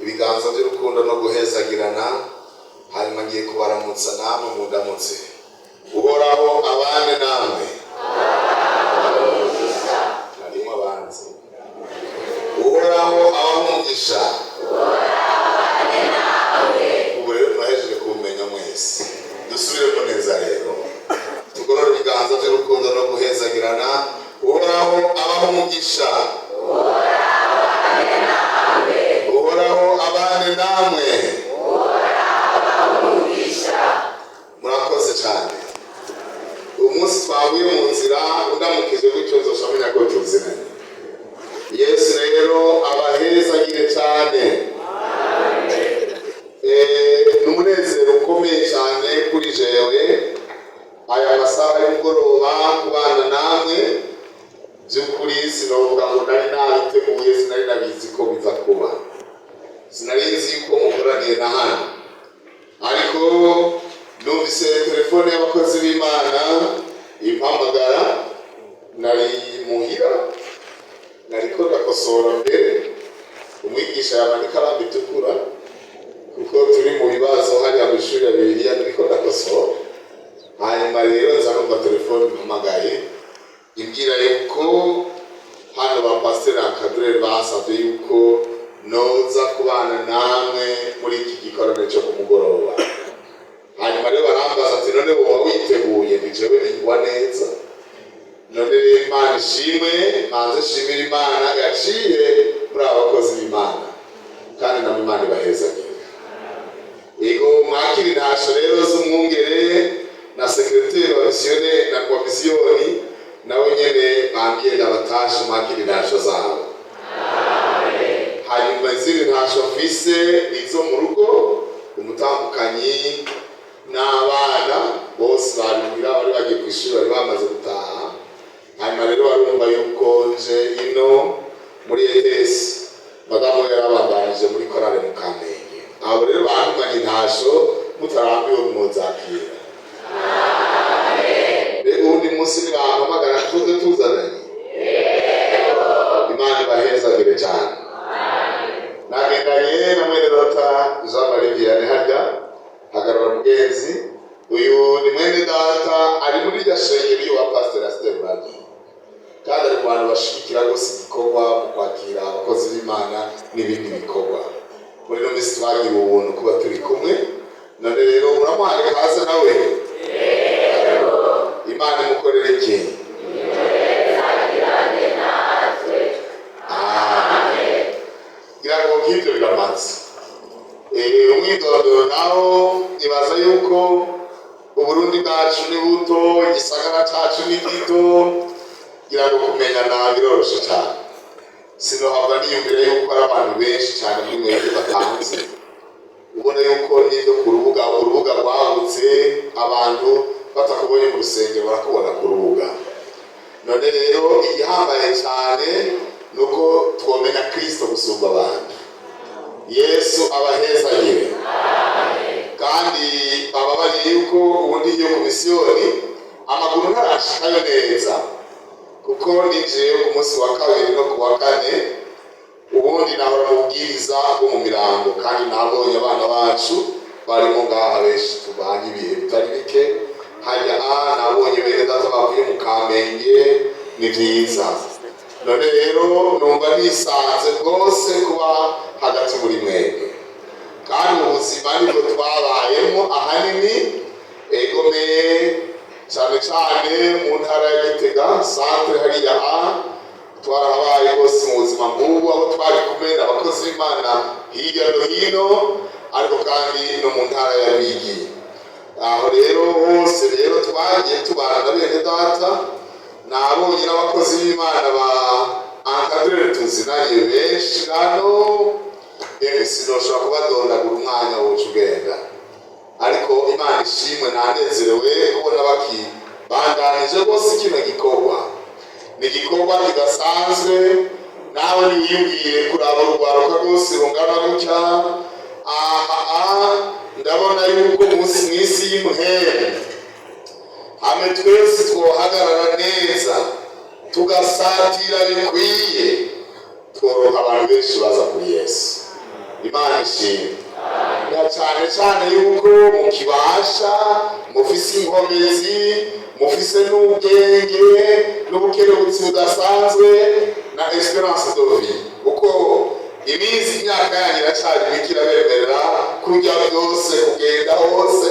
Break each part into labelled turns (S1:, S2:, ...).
S1: ibiganza by'urukundo no guhezagirana, hanyuma ngiye kubaramutsa namwe mundamutse. Uhoraho abane namwe. Harimo abanzi. Uhoraho abamugisha. Ubu rero mwahejeje kumenya mwese. Dusubiremo neza rero. Tugorora ibiganza by'urukundo no guhezagirana. Uhoraho abamugisha. Uhoraho abane namwe. Murakoze cyane. Umunsi twahuye mu nzira undamukije gutyo nzoshamenya ko tuziranye. Yesu rero abahezagire cyane. N'umunezero ukomeye cyane kuri jewe aya masaha y'umugoroba kubana namwe. By'ukuri sinovuga ngo nari nabiteguye, sinari nabizi ko biza kuba, sinari nzi ko mukoraniye na hano, ariko numvise telefone y'abakozi b'Imana impamagara. Nari muhira, nariko ndakosora mbere umwigisha yamanika ikaramu itukura kuko turi mu bibazo hariya mu ishuri ya Bibiliya, nariko ndakosora. Hanyuma rero nza numva telefone impamagaye imbwira yuko hano ba pasiteri Akadureri basabye yuko noza kubana namwe muri iki gikorane cyo ku mugoroba. Hanyuma rero barambaza ati none wowe witeguye? Ni jewe bingwa neza. None rero Imana ishimwe, manze shimira Imana yaciye muri abakozi b'Imana, kandi na Imana ibahezagire. Ego mwakiri ntasho rero z'umwungere na sekreteri wa misiyone na komisiyoni nawe nyene bambwiye ndabatashe mwakiri ntasho zabo. Hanyuma izindi ntasho mfise izo mu rugo, umutambukanyi n'abana bose barumira bari bagiye ku ishuri, bari bamaze gutaha. Hanyuma rero barumva yuko nje ino muri ETS madamu yarabandanije muri korale mu Kamenge. Abo rero bantumanye intasho mutarambiwe muzakira. Undi munsi nibampamagara tuze tuzananye. Imana ibahezagire cyane. Nagendanye na mwene data Jean Marie Vianney harya hagarara mugenzi. Uyu ni mwene data ari muri gashengeri wa Pastor Esther, kandi ari mu bantu bashikira gose igikorwa mu kwakira abakozi b'Imana n'ibindi bikorwa. Muri no misi twagira ubuntu kuba turi kumwe. None rero muramuhaye kaze nawe. Imana imukorere iki? Gira ngo nk'ibyo biramaze. Umwidondoro nawo ibaza yuko Uburundi bwacu ni buto, igisagara cyacu ni gito. Gira ngo kumenyana biroroshe cyane. Sinohabwa niyumvira yuko ari abantu benshi cyane muri mwebwe batanze. Ubona yuko n'ibyo ku rubuga rwagutse, abantu batakubonye mu rusengero barakubona ku rubuga. None rero igihambaye cyane nuko twomenya Kristo gusumba abantu. Yesu abahezagire. Kandi baba bari yuko ubundi iyo komisiyoni amaguru ntarashikayo neza, kuko ninjiye ku munsi wa kabiri no ku wa kane. Ubundi nahora mubwiriza bwo mu mirango, kandi nabonye abana bacu barimo ngaha benshi tubanye ibihe bitari bike. Hajya nabonye bene data bavuye mu Kamenge, ni byiza. None rero numva nisanze rwose kuba hagati muri mwebwe, kandi mu buzima nibwo twabayemo ahanini. Egomeye cyane cyane mu ntara ya Gitega centre hariya twarahabaye hose mu buzima bw'ubu, abo twari kumwe n'abakozi b'Imana hirya no hino, ariko kandi no mu ntara ya Rwigi. Aho rero hose rero twagiye tubana na bene data, nabonye n'abakozi b'Imana ba Akadureri tuzinanye benshi hano. Sinoshobora kubadondagura umwanya woca ugenda, ariko Imana ishimwe nanezerewe kubona bakibandanije rwose. Kino gikorwa ni igikorwa kidasanzwe. Nawe niwiyumvire kuraba urugwaruka rwose rungana gutya. Ndabona yuko mw'isi y'impuhemu hamwe twese twohagarara neza tugasatira bikwiye, tworoha abantu benshi baza kuri Yesu. Imana ishimwe. Na cyane cyane yuko mukibasha mufise inkomezi mufise n'ubwenge n'ubukerebutsi budasanzwe na esperance de vie, uko iminsi imyaka yanyu iracyari mike irabemerera kurya byose kugenda hose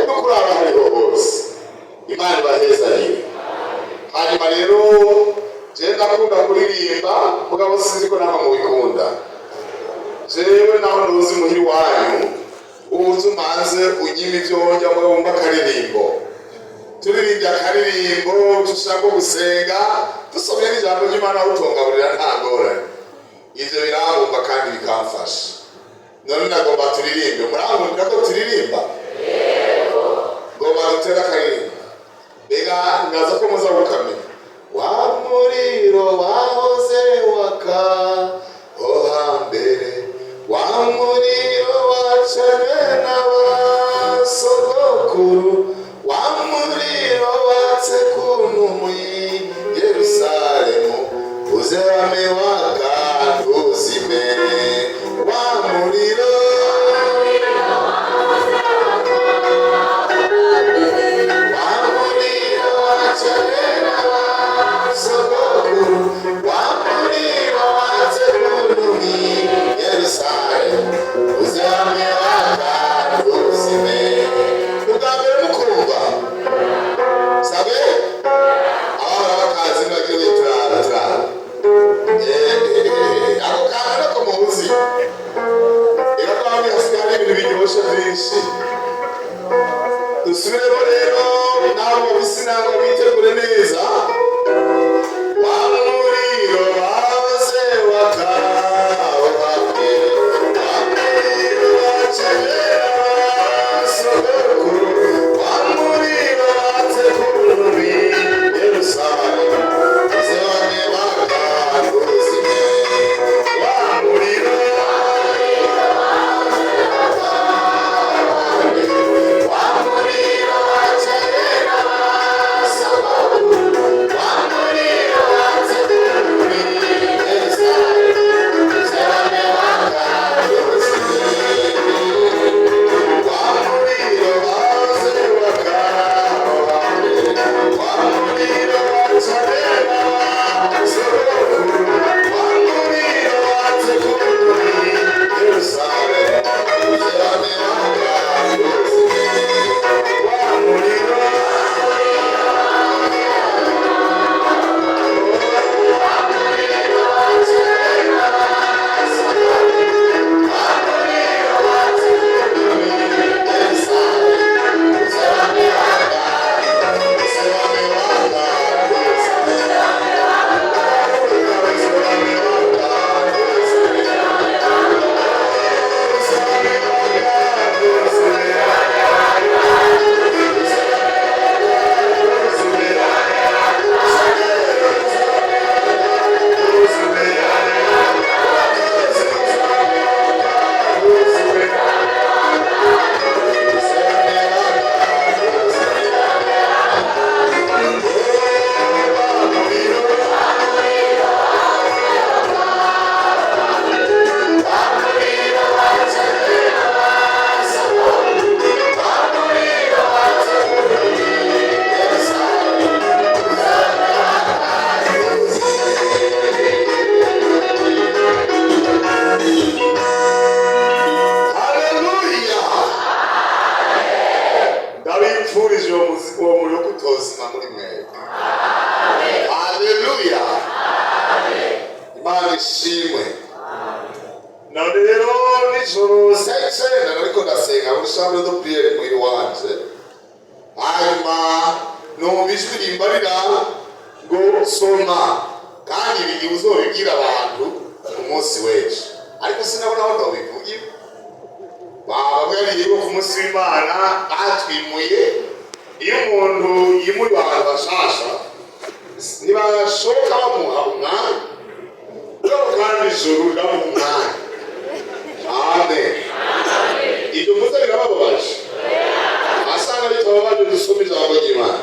S1: no kuraba hariho hose. Imana ibahezanire. Hanyuma rero jewe ndakunda kuririmba mugabo sinzi ko namwe mubikunda. Jewe naho ntuzi muhiri wanyu ubuze umanze unyima ibyo wongera mugabo wumva akaririmbo, turirimbye akaririmbo dushaka gusenga dusomye n'ijambo ry'Imana utongaburira nta ngorane. Ivyo birahumba kandi bikamfasha. None nagomba turirimbe, murahumva ko turirimba? Yego. Ngomba dutera akaririmbo. Mbega ngaza ko muza gukamenya. Wa muriro wahoze waka hambere, wa muriro wacanye n'abasogokuru, wa muriro watse kuntu Yerusalemu, uze wame waka ntuzime. Wa muriro wacanye n'abasogokuru, wa muriro watse kuntu Yerusalemu, uze wame waka ntuzime. Ubwa mbere mukumva sabe ahora bakazi bagiye turara ako kana ko muzi ega kwambi hasigara ibintu biryoshe byinshi. Dusubiremo rero nabo bisinanga bitegure neza. Wa muriro wahoze waka hambere, wa muriro wacanye n'abasogokuru, wa muriro watse kuntu Yerusalemu, uze wame waka ntuzime. Wa muriro wa muriro wacanye n'abasogokuru, wa muriro watse kuntu Yerusalemu, uze wame waka ntuzime. Wa muriro wahoze waka hambere, wa muriro wacanye n'abasogokuru, wa muriro watse kuntu Yerusalemu, uze wame waka ntuzime. Wa muriro ndabipfurije uwo muriro kutozima muri mwebwe. Haleluya. Imana ishimwe. None rero nijoro saa 9 nariko ndasenga muri chambre de prière muhiri wanje, hanyuma numva ijwi rimbarira ngo soma kandi igihe uzobibwira abantu ku munsi w'ejo, ariko sinabona aho ndobivugira. Bababwiriye ko ku munsi w'Imana batwimuye. Iyo umuntu yimuye abantu bashasha ntibashoka bamuha umwanya, kandi ijuru riramuha umwanya. Amen. Ibyo mvuze birababaje. Asanga bitababaje dusome ijambo ry'Imana.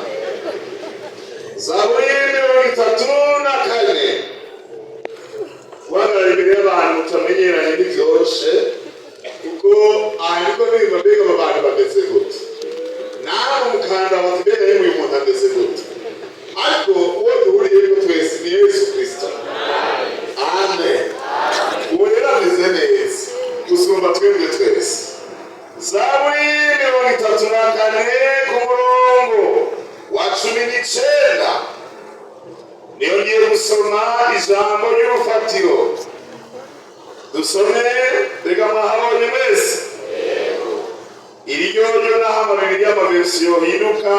S1: Zaburi 34 guhagarara imbere y'abantu mutamenyeranye ntivyoroshe, ariko niba mbega abantu bameze gute nawe umukanda bati mbega yewe uyu muntu ameze gute ariko uwo duhuriyeho twese ni Yesu Kristo. Amen. Uwo rero ameze neza gusumba twebwe twese. Zaburi 34 ku murongo wa 19 niyo ngiye gusoma ijambo ry'urufatiro. Dusome rega mwahabonye mwese iryo naho amabiri y'amaversiyo hinduka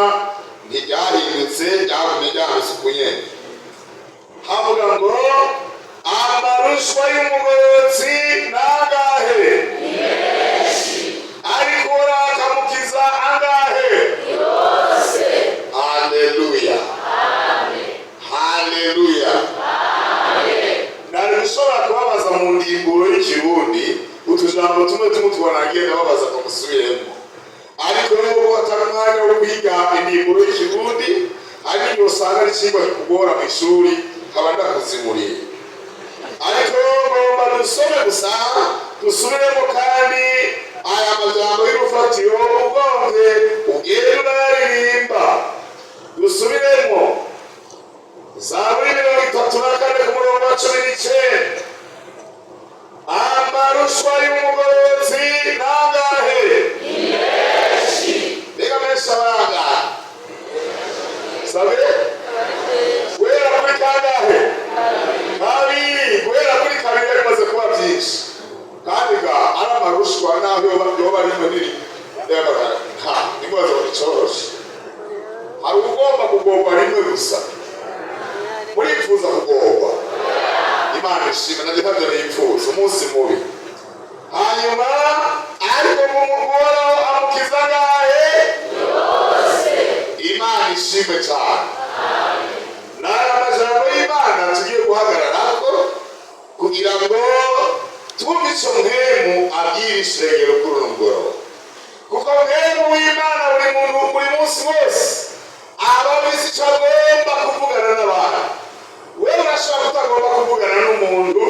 S1: ntibyahindutse byagumye byahasukunye. Havuga ngo amarushwa y'umugororotsi nangahe ariko akamukiza angahe yose. Haleluya. Amen. Haleluya. Amen. Nari gushobora kubabaza mu ndimburo y'ikirundi utujambo tumwe tubona agenda babaza ko musubiremo, ariko rero watari umwanya wo kwiga indimburo y'ikirundi ariko usanga ari ikigo kikugora mu ishuri nkaba ndakuzimuriye. Ariko ngomba dusome gusa dusubiremo kandi aya majambo y'urufatiro ugombe ugende unaririmba. Dusubiremo Zaburi 34 ku murongo wa 19. Amarushwa y'umugororotsi nangahe mbega menshi abangahe sabe guhera kuri kangahe kabiri guhera kuri kabiri bimaze kuba byinshi kandi ga ari amarushwa naho yoba ari manini nta nimubaza babicoroshe. Hari ugomba kugomba rimwe gusa murifuza kugomba Imana ishimwe na gitavyo nipfuza umunsi mubi hanyuma ariko mumuhoraho amukiza ngahe yose. Imana ishimwe cyane. Naya majambo y'Imana tugiye guhagararako kugira ngo twumve ico mpemu abwira ishengero kuri uno mugoroba, kuko mpemu w'Imana buri munsi wose aba abizi ico agomba kuvugana n'abantu. Wewe urashobora kutagomba kuvugana n'umuntu,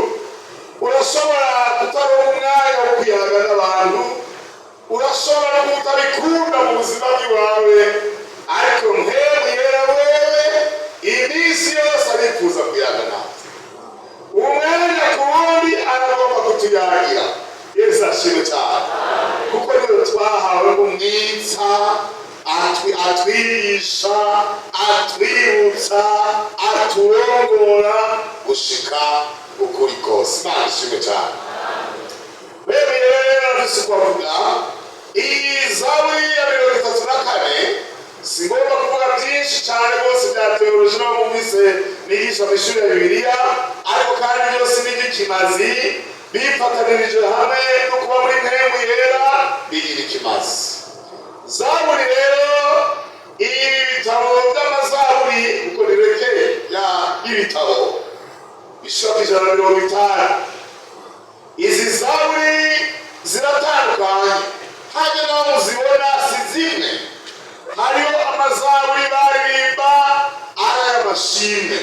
S1: urashobora kutaronka umwanya wo kuyaga n'abantu, urashobora kutabikunda mu buzima bwawe, ariko mpemu yera wewe iminsi yose arifuza kuyaga nawe. Umwanya ku wundi aragomba kutuyagira. Yesu ashimwe cyane, kuko niyo twahawe n'umwitsa atwigisha atwibutsa aturongora gushika ukuri kose. Imana ishimwe cyane. Bebe rero dusikuvuga iyi Zaburi ya 34 singomba kuvuga byinshi cyane rwose bya teoloji no mumvise nigisha mu ishuri ya Bibiliya, ariko kandi byose n'ikimazi bifatanirije hamwe no kuba muri mpemu yera bigira ikimazi. Zaburi rero ibi bitabo by'amazaburi uko nirekeye ya ibitabo bishaka 150. Izi zaburi ziratandukanye hanyuma naho muzibona si zimwe. Hariho amazaburi baririmba ari ay'amashimwe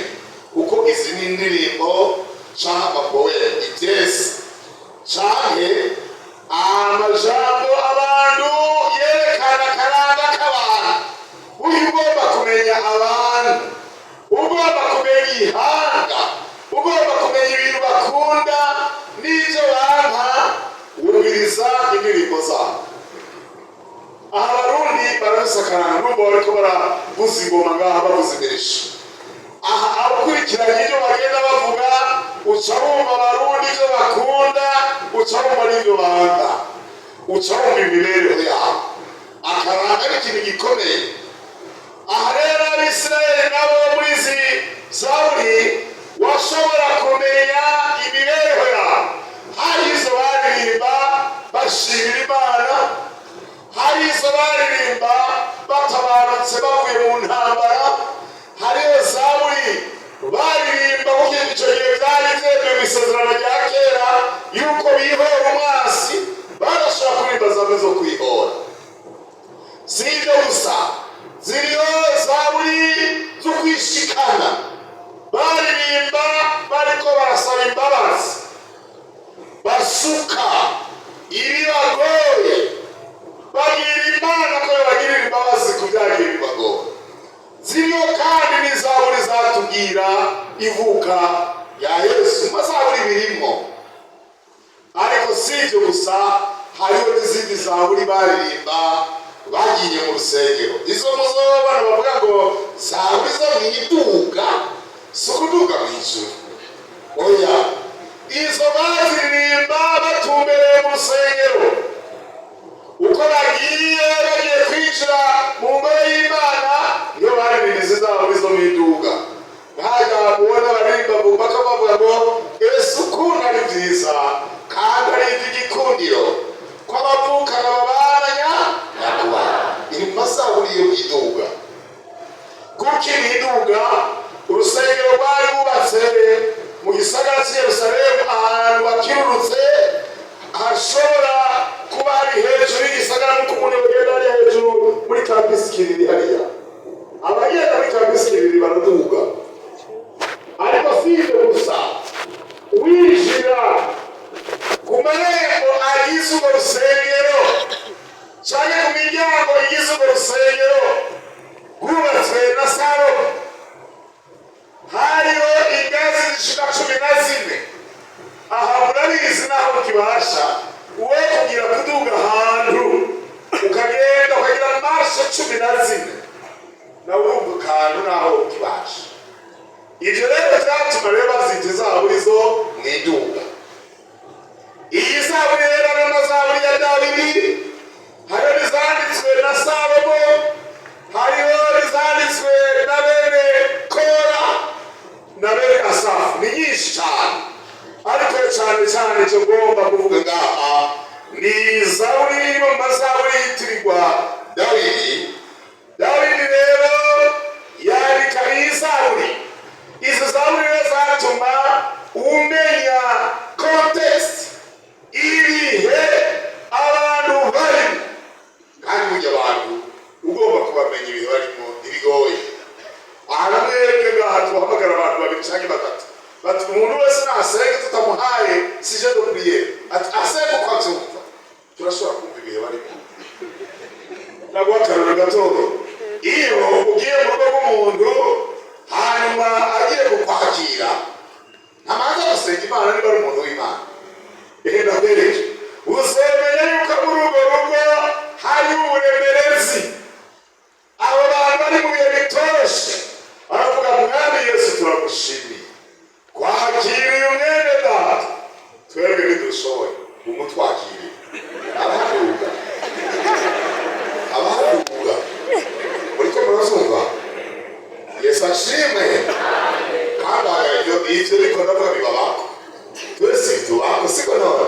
S1: kuko izi ni indirimbo canke amapoemu ivyese canke amajambo abantu yerekana karanga k'abantu. Uyu ugomba kumenya abantu, ugomba kumenya ihanga, ugomba kumenya ibintu bakunda n'ibyo banka, wumviriza indirimbo zabo. Aha Abarundi barabisakarana n'ubwo bariko baravuza ingoma ngaha bavuza imirisho. Aha abakurikiranye ibyo bagenda bavuga uca wumva Abarundi ibyo bakunda, uca wumva n'ibyo banga, uca wumva imibereho yabo. Akaranga ari ikintu gikomeye. Aha rero Abisirayeli nabo muri izi Zaburi washobora kumenya imibereho yabo. Hari izo baririmba bashimira Imana, hari izo baririmba batabarutse bavuye mu ntambara, hariyo Zaburi baririmba kuko icyo gihe byari byemewe mu isezerano rya kera yuko bihora umwasi, barashobora kuririmba Zaburi zo kwihora. Si ibyo gusa, ziriho Zaburi zo kwishikana, baririmba bariko barasaba imbabazi, basuka ibibagoye batubwira ivuka ya Yesu mazaburi birimo. Ariko si ibyo gusa, hariho n'izindi zaburi baririmba bagiye mu rusengero. Izo muzobana bavuga ngo zaburi zo mwiduga, si ukuduga mu ijuru. Oya, izo baziririmba batumbereye mu rusengero. Uko bagiye kwinjira mu ngoro y'Imana, iyo baririmba izi zaburi zo mwiduga. Ntajya mubona baririmba bumva bavuga ngo Yesu ukuntu ari byiza kandi ari iby'igikundiro ko abavukana babana nyakubahwa. Iri mazaburi yo mwiduga. Kuko imiduga urusengero rwari bubatse mu gisagara cy'i Yerusalemu, ahantu bakirurutse hashobora kuba hari hejuru y'igisagara, nk'uko umuntu bagenda ari hejuru muri kampisi Kiriri hariya. Abagenda muri kampisi Kiriri baraduga. Ariko si ibyo gusa, winjira ku marembo agize urwo rusengero cyangwa ku miryango igize urwo rusengero rwubatswe na Salomo, hariho ingazi zishika 14. Aha murabizi naho ukibasha uwe kugira kuduga ahantu ukagenda ukagira marshe 14, nawe urumva akantu naho ukibasha. Ibyo rero byatuma rero bazita zaburi zo mwiduga. Iyi zaburi rero n'amazaburi ya Dawidi, hariho izanditswe na Salomo, hariho izanditswe na bene Kora na bene Asafu. Ni nyinshi cyane, ariko cyane cyane icyo ngomba kuvuga ngaha ni zaburi mu mazaburi yitirirwa Dawidi. Dawidi rero yandika iyi zaburi. Izo zaburi rero zatuma umenya context ibihe abantu barimo. Kandi burya abantu ugomba kubamenya ibihe barimo ntibigoye. Aha namwebwe ngaha tuhamagara abantu babiri cyangwa batatu, bati umuntu wese nasenge tutamuhaye sije de priere, ati asenge uko abyumva, turashobora kumva ibihe barimo. Naguha akarorero gatoya. Iyo ugiye mu rugo rw'umuntu hanyuma agiye kukwakira, ntamanza gusenga Imana niba ari umuntu w'Imana. Ndakwereke uzemenya yuko muri urwo rugo hari uburemerezi. Abo bantu bari mu bihe bitoroshye baravuga, Mwami Yesu turagushimiye kwakiriye umwene data, twebwe ntidushoboye umutwakiriye. Abahaguruka muriko murazumva? Yesu ashimwe. Kandi ibyo ariko ndavuga bibabako, twese tubako, siko none.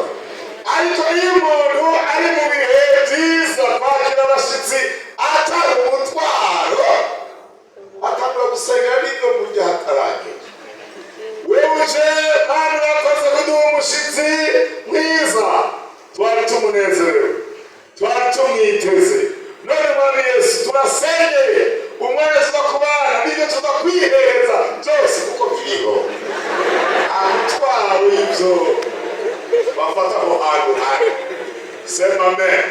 S1: Ariko iyo umuntu ari mu bihe byiza kwakira abashyitsi atari umutwaro, atangura gusengera n'ibyo mu gihe atarangira. Wewe uje Mana urakoze kuduha umushyitsi mwiza, twari tumunezerewe, twari tumwiteze. None Mwami Yesu turasengeye umwezi wo kubana n'ibyo tudakwihereza byose kuko biriho. Amutwaro y'ibyo bafata aho hantu hari. Sema amen.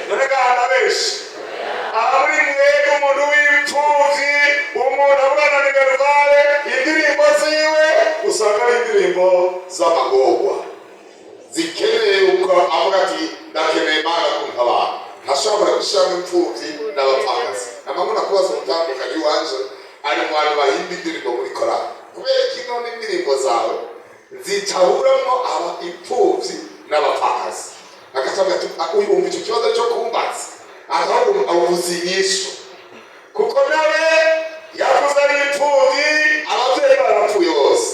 S1: None gahana benshi aha muri mwebwe umuntu w'imfubyi, umuntu aburana n'imerivare, indirimbo ziwe usanga ari indirimbo z'amagorwa zikeneye uko avuga ati ndakeneye Imana kumva abantu. Ntashobora gushyiramo imfubyi n'abapfakazi. Namamuna kubaza umutandukanye iwanje ari mu bantu bahimba indirimbo muri korali, kubera ko none indirimbo zawe zitaburamo aba imfubyi n'abapfakazi. Agatabwa uyu umva icyo kibazo cyo kumbaza, ahubwo avuze inyishu, kuko nawe yavuze ari imfubyi, ababyeyi barapfuye bose.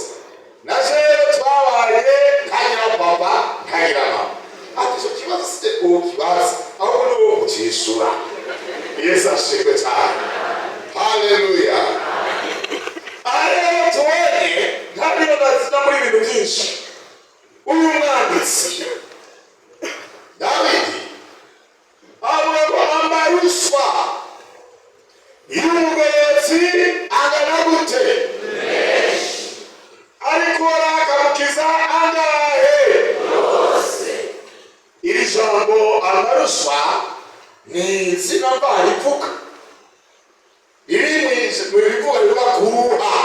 S1: Naje rero twabaye nkagira papa nkagira mama. Ati icyo kibazo si uwo kibazo, ahubwo ni uwo kukishura. Yesu ashimwe cyane. Haleluya. Aha rero tubonye kandi bazina muri ibintu byinshi. Uyu mwanditsi Dawidi avuga ngo amaruswa y'umugoyotsi angana gute? Ariko arakamukiza angahe? Iri jambo amaruswa ni izina mvarivuga riri bivuga bivuga kuruha.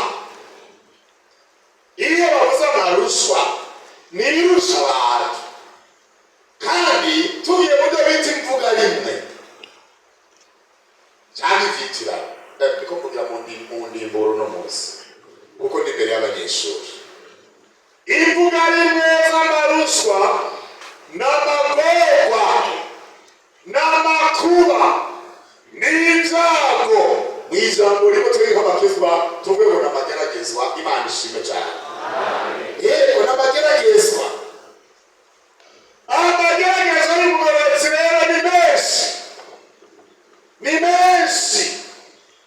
S1: Iyo babuze amaruswa nibirusha abantu, kandi tugiye mu byo bita imvuga rimwe cyangwa ivitirano, niko kugira mu ndimboro no munsi kuko ndi imbere y'abanyeshuri. Imvuga rimwe z'amaruswa n'amagorwa n'amakuba n'ibyago mu ijambo rimwe twebwe nk'abakizwa tuvuge ngo n'amageragezwa. Imana ishimwe cyane. Yego n'amageragezwa. Amageragezwa y'umugororotsi rero ni menshi, ni menshi.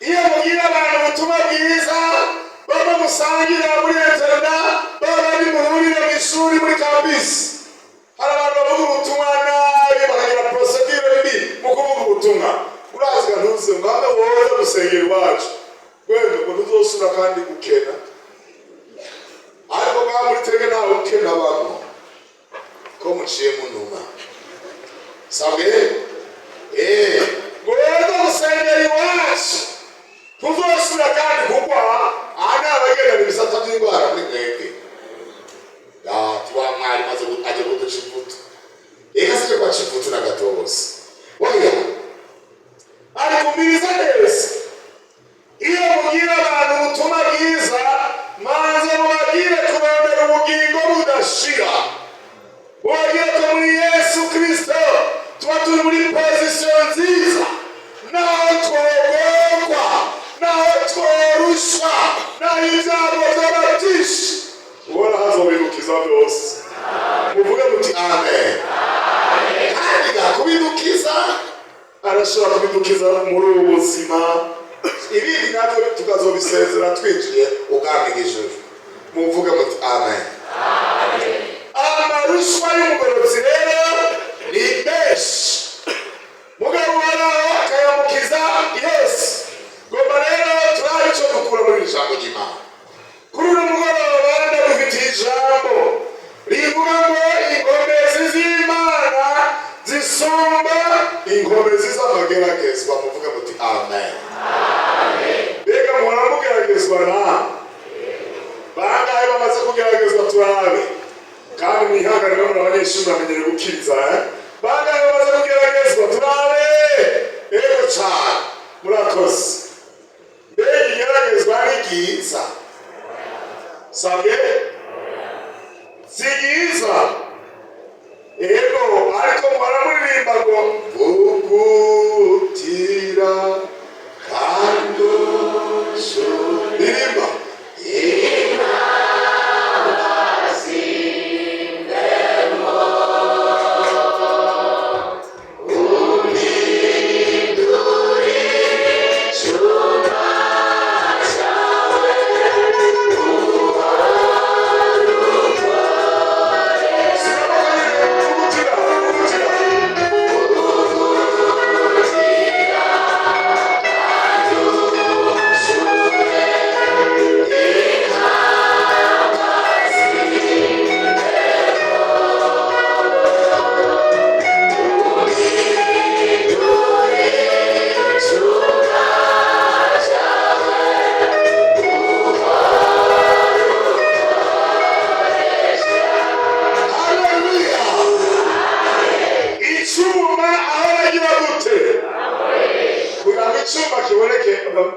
S1: Iyo mubwira abantu ubutumwa bwiza, baba musangira muri interna, baba muhurira mu ishuri muri kambisi, hari abantu bavuga ubutumwa nabi bakagira procedure mbi mu kuvuga ubutumwa. Urazga ntuze ngo hamwe woza gusengera iwacu wenda ngo ntuzosura kandi gukena, ariko bwa muri tege ntawe ukena bamwe ko muciye mu numa sabwe ngo woza gusengera iwacu ntuzosura kandi kugwa. Aha ni abagendana ibisata by'indwara muri mwebwe. Tiwa mwari maze ajya guduca imbuto, eka sije kwaca imbuto na gato bose oya ari kumiriza neza. Iyo mubwira abantu ubutumwa bwiza, manze mubagire kurondera ubugingo budashira, mubagire ko muri Yesu Kristo tuba turi muri pozisiyo nziza, naho twogorwa, naho tworushwa, naho ibyago byaba byinshi, ubona hazobidukiza byose. Muvuge muti amen. Kandi kubidukiza arashobora kubidukiza muri ubu buzima, ibindi nabyo tukazobisezera twinjiye ubwami bw'ijuru. Muvuge muti amen. Amaruswa y'umugororotsi rero ni menshi, mugabo waraho akayamukiza Yesu. Goma rero turabe icyo dukura muri ijambo ry'Imana. Kuri uno mugoroba ndagufitiye ijambo rivuga ngo inkomezi z'Imana zisumba inkomezi z'amageragezwa. Muvuge muti amen. Mbega muhora mugeragezwa nawe? Bangahe bamaze kugeragezwa turabe? Kandi mwihanganire muri abanyeshuri bamenyere gukiriza. Bangahe bamaze kugeragezwa turabe? Ego cyane, murakoze. Mbega igeragezwa ni ryiza sabwe? Si ryiza? Ego, ariko muhora muririmba ngo vugutira kandi ririmba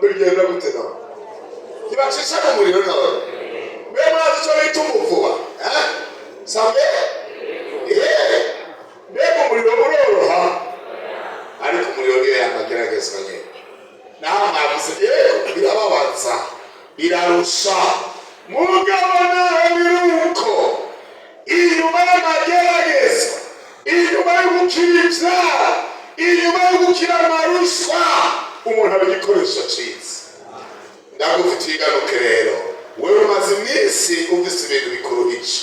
S1: bigenda gutena kibacisha mu muriro nawe we mwazi cyo bita umuvuba sabwe mbega umuriro uroroha, ariko umuriro niyo yamageragezwa nyine. Naho mwavuze birababaza, birarusha, mugabo nawe biruko. Inyuma y'amageragezwa, inyuma yo gukira ibyaha, inyuma yo gukira amaruswa, umuntu aba igikoresho cyiza. Ndagufitiye igaruke rero, wewe umaze iminsi uvise ibintu bikuruhije.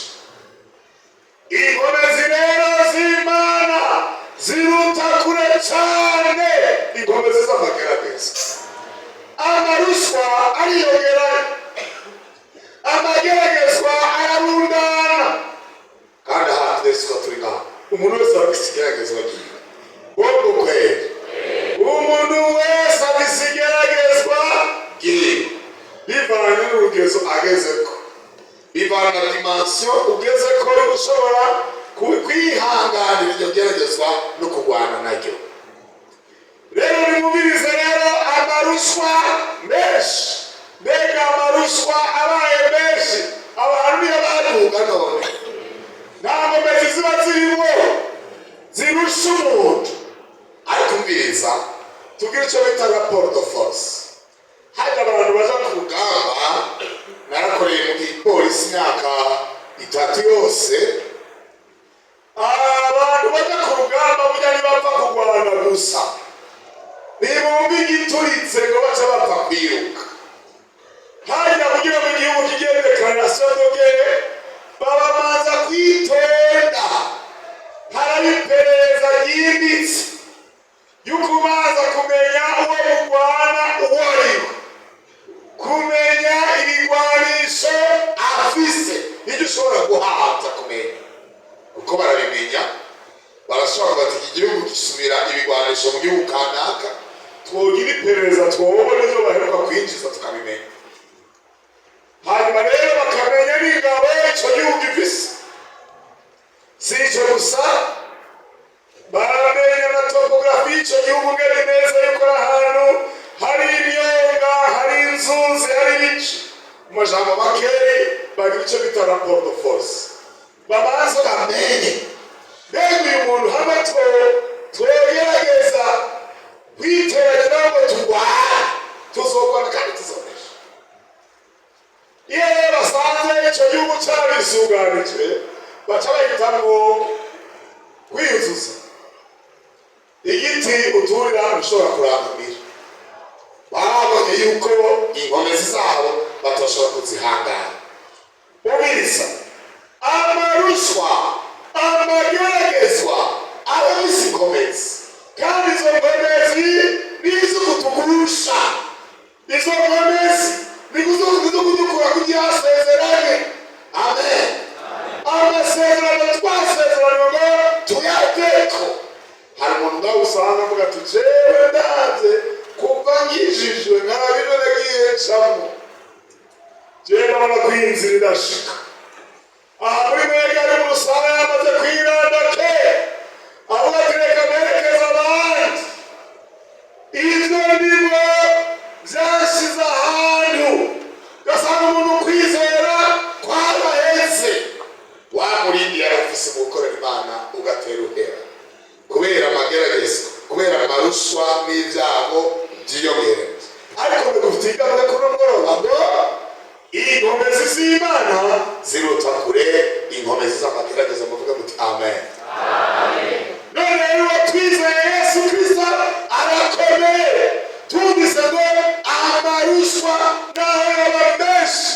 S1: Inkomezi rero z'Imana ziruta kure cyane inkomezi z'amageragezwa. Amaruswa ariyongera, amageragezwa ararundana, kandi aha twese turi ngaha umuntu wese afite igeragezwa agiye bombo kweli. Umuntu wese afite igeragezwa giye bivanye n'urugezo agezeko, bivana na dimension ugezeko yo gushobora kwihanganira iryo geragezwa no kurwana naryo. Rero nimubirize rero amarushwa menshi, mbega amarushwa abaye menshi, abantu niyo baduga none nta nkomezi ziba zirimo zirusha umuntu. ariko mbiriza tubwire icyo bita rapport de force. Hajya abantu baza ku rugamba, narakoreye mu gipolisi imyaka 3 yose. Abantu baza ku rugamba burya ntibapfa kurwana gusa, ntibumva igituritse ngo baca bapfa kwiruka. Hajya kugira ngo igihugu kigire declaration de guerre, babanza kwitonda, haraba iperereza ryimbitse y'ukubanza kumenya uwo murwana uwo ariwe, kumenya ibigwanisho afise, ibyo ushobora guhabwa kumenya. Uko barabimenya barashobora bati igihugu gisubira ibigwanisho mu gihugu kanaka, twogira iperereza twobona ibyo baheruka kwinjiza tukabimenya. Hanyuma rero bakamenya n'ingabo icyo gihugu gifise. Si icyo gusa, baramenya na topografi y'icyo gihugu ngeri neza yuko ahantu hari imyonga, hari inzuzi, hari ibice. Mu majambo makeyi bagira icyo bita rapport de force. Babanza bamenye mbega uyu muntu hamwe twogerageza kwiteranya ngo turwane, tuzorwana kandi tuzonesha. Iyo rero basanze icyo gihugu cyabisuganijwe, baca bahitamwo kwiyuzuza igiti uturira ushobora kurangamira. Babonye yuko inkomezi zabo batoshobora kuzihangana. Mubiriza amarushwa, amageragezwa abafise inkomezi, kandi izo nkomezi nizo kutugurusha. Izo nkomezi nizo kudukura kugira asezerane. Amen. Amasezerano twasezeranye ngo tuyateko. Hari umuntu ngaho usanga avuga ati jewe ndaze kuva ngijijwe nkarabino nagiye ncamo, jewe ndabona ko iyi nzira idashika. Aha muri mwega ari mu rusanga yamaze kwiranda ke, avuga ati reka mperekeza abandi. Ivyo nibwo vyashize ahantu gasanga umuntu kwizera kwabaheze. Wa murindi yarafise mu gukorera Imana ugatera uhera, kubera amageragezwa, kubera amarushwa n'ivyago vyiyongereye. Ariko dufite ingaruka kuri mugoroba ngo inkomezi z'Imana ziruta kure inkomezi z'amagerageza. Muvuga muti amen. Amen. None rero twizeye Yesu Kristo arakomeye. Twumvise ngo amarushwa naho yaba menshi,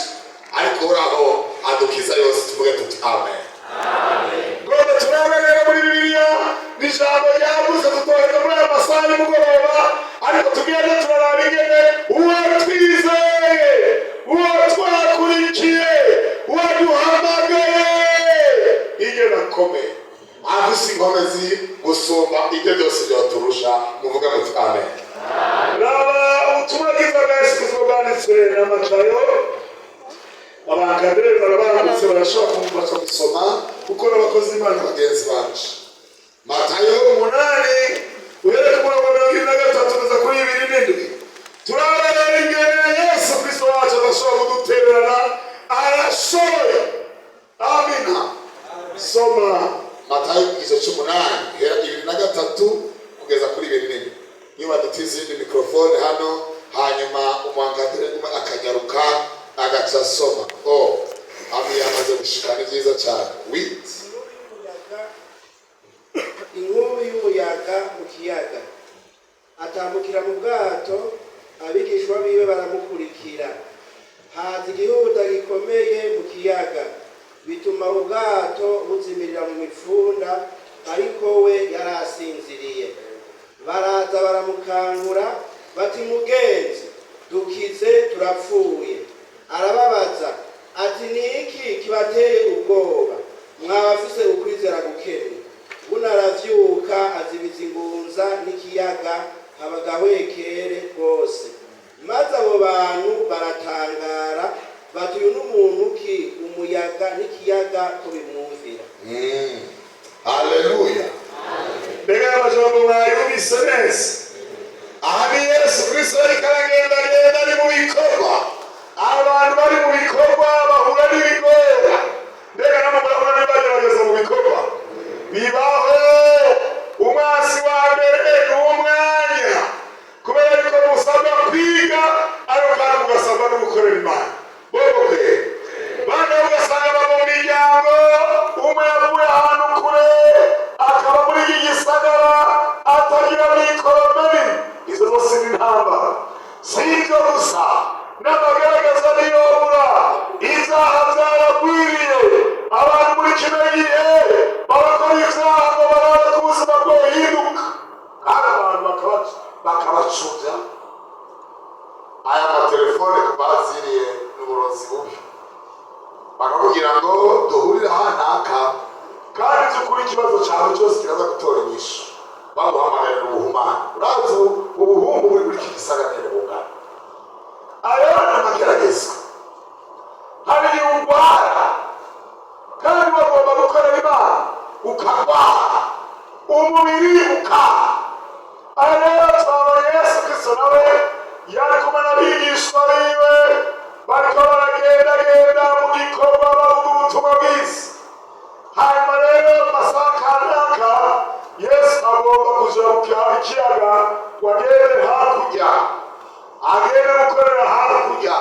S1: ariko uraho adukiza yose. Tuvuge tuti amen. Amen. Ngo turabe rero muri Bibiliya n'ijambo ryavuze tutoheza muri aya masaha y'umugoroba, ariko tugende turaraba ingene uwo twizeye, uwo twakurikiye, uwo duhamagaye ingene akomeye, afise inkomezi gusumba ibyo byose byoturusha. Muvuga muti amen. Raba ubutumwa bwiza bwa Yesu Kristo bwanditswe na Matayo. Abakadere barabanditse barashobora kumufasha gusoma kuko n'abakozi b'Imana bagenzi bacu. Matayo 8 uhereye ku murongo 23 kugeza kuri 27. Turabona ingene Yesu Kristo wacu adashobora kudutererana, arashoboye. Amina. Soma Matayo 8 uhereye 23 kugeza kuri 27. Niba dutize iyi mikrofone hano, hanyuma umwangandire akanyaruka agaca soma. Ami yamaze gushika, ni byiza cyane.
S2: Inkubi y'umuyaga mu kiyaga, atambukira mu bwato, abigishwa biwe baramukurikira. Haza igihuta gikomeye mu kiyaga, bituma ubwato buzimirira mu mifunda, ariko we yarasinziriye. Baraza baramukangura bati, mugenzi, dukize turapfuye. Arababaza ati, ni iki kibateye ubwoba? Mwabafise ukwizera gukene. Buno aravyuka azibiza ingunza n'ikiyaga, haba gahwekere rwose. maze abo bantu baratangara bati uyu n'umuntu ki umuyaga n'ikiyaga ko bimwumvira.
S1: Haleluya. Mbega y'amajambo mwayumvise neza. Aha ni Yesu Kristo ariko aragenda ari mu bikorwa. Abantu bari mu bikorwa bahura n'ibigora. Mbega namwe murabona nibagerageza mu bikorwa. Bibaho umwasi wa mbere n'umwanya. Kubera yuko musabwa kwiga ariko kandi mugasabwa no gukorera Imana. Boboke. Bana ugasanga baba mu miryango umwe yavuye ahantu kure akaba muri iki gisagara atagira mikoromeri. Izo zose ni intambara. Si ibyo gusa n'abagaragaza niyobora ibyaha byaragwiriye. Abantu muri kino gihe barakora ibyaha ngo barare ku buzima bwo buhinduka kandi abantu bakabacubya. Aya matelefone baziriye n'uburozi bubi bakakubwira ngo duhurire ahanaka kandi by'ukuri ikibazo cyawe cyose kiraza gutora inyishu baguhamagarira ubuhumane. Urazi ubuhumbu buri muri iki gisagara bungana. Aya ni amageragezwa. Hari igihe urwara kandi bagomba gukorera Imana ukarwara umubiri ukaha. Aha rero twabonye Yesu Kristo nawe yari kumwe n'abigishwa biwe bariko baragendagenda mu gikorwa bavuga ubutumwa bwiza. Hanyuma rero mu masaha kanaka Yesu agomba kujabuka ikiyaga ngo agende hakurya, agende gukorera hakurya.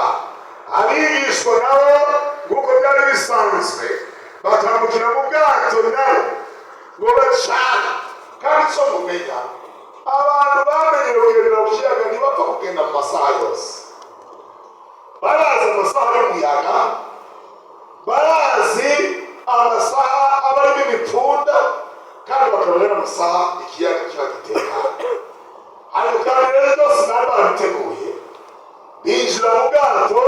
S1: Abigishwa nabo nk'uko byari bisanzwe batambukira mu bwato nabo ngo bacane. Kandi icyo mumenya abantu bamenyere kugendera ku kiyaga ntibapfa kugenda mu masaha yose. Barazi amasaha y'umuyaga, barazi amasaha aba arimo imipfunda kandi bakabona amasaha ikiyaga kiba gitekanye. Ariko kandi rero byose bari babiteguye binjira mu bwato.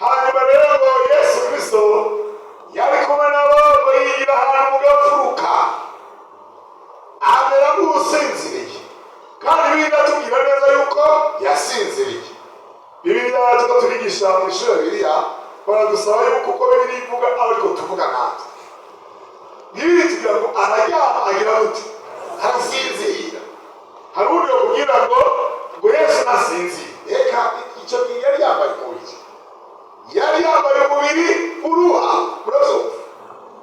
S1: Hanyuma rero ngo Yesu Kristo yari kumwe nabo ngo yigira ahantu mu gafuruka amera nk'usinziriye kandi bigatubwira neza yuko yasinziriye. Bibiliya tuba turigisha mu ishuri Bibiliya baradusaba yuko uko Bibiliya ivuga ariko tuvuga natwe. Bibiliya tugira ngo araryama agira gute? Arasinzira. Hari undi bakubwira ngo Yesu nasinzira. Reka icyo gihe yari yambaye umubiri. Yari yambaye umubiri uruha. Murabyumva?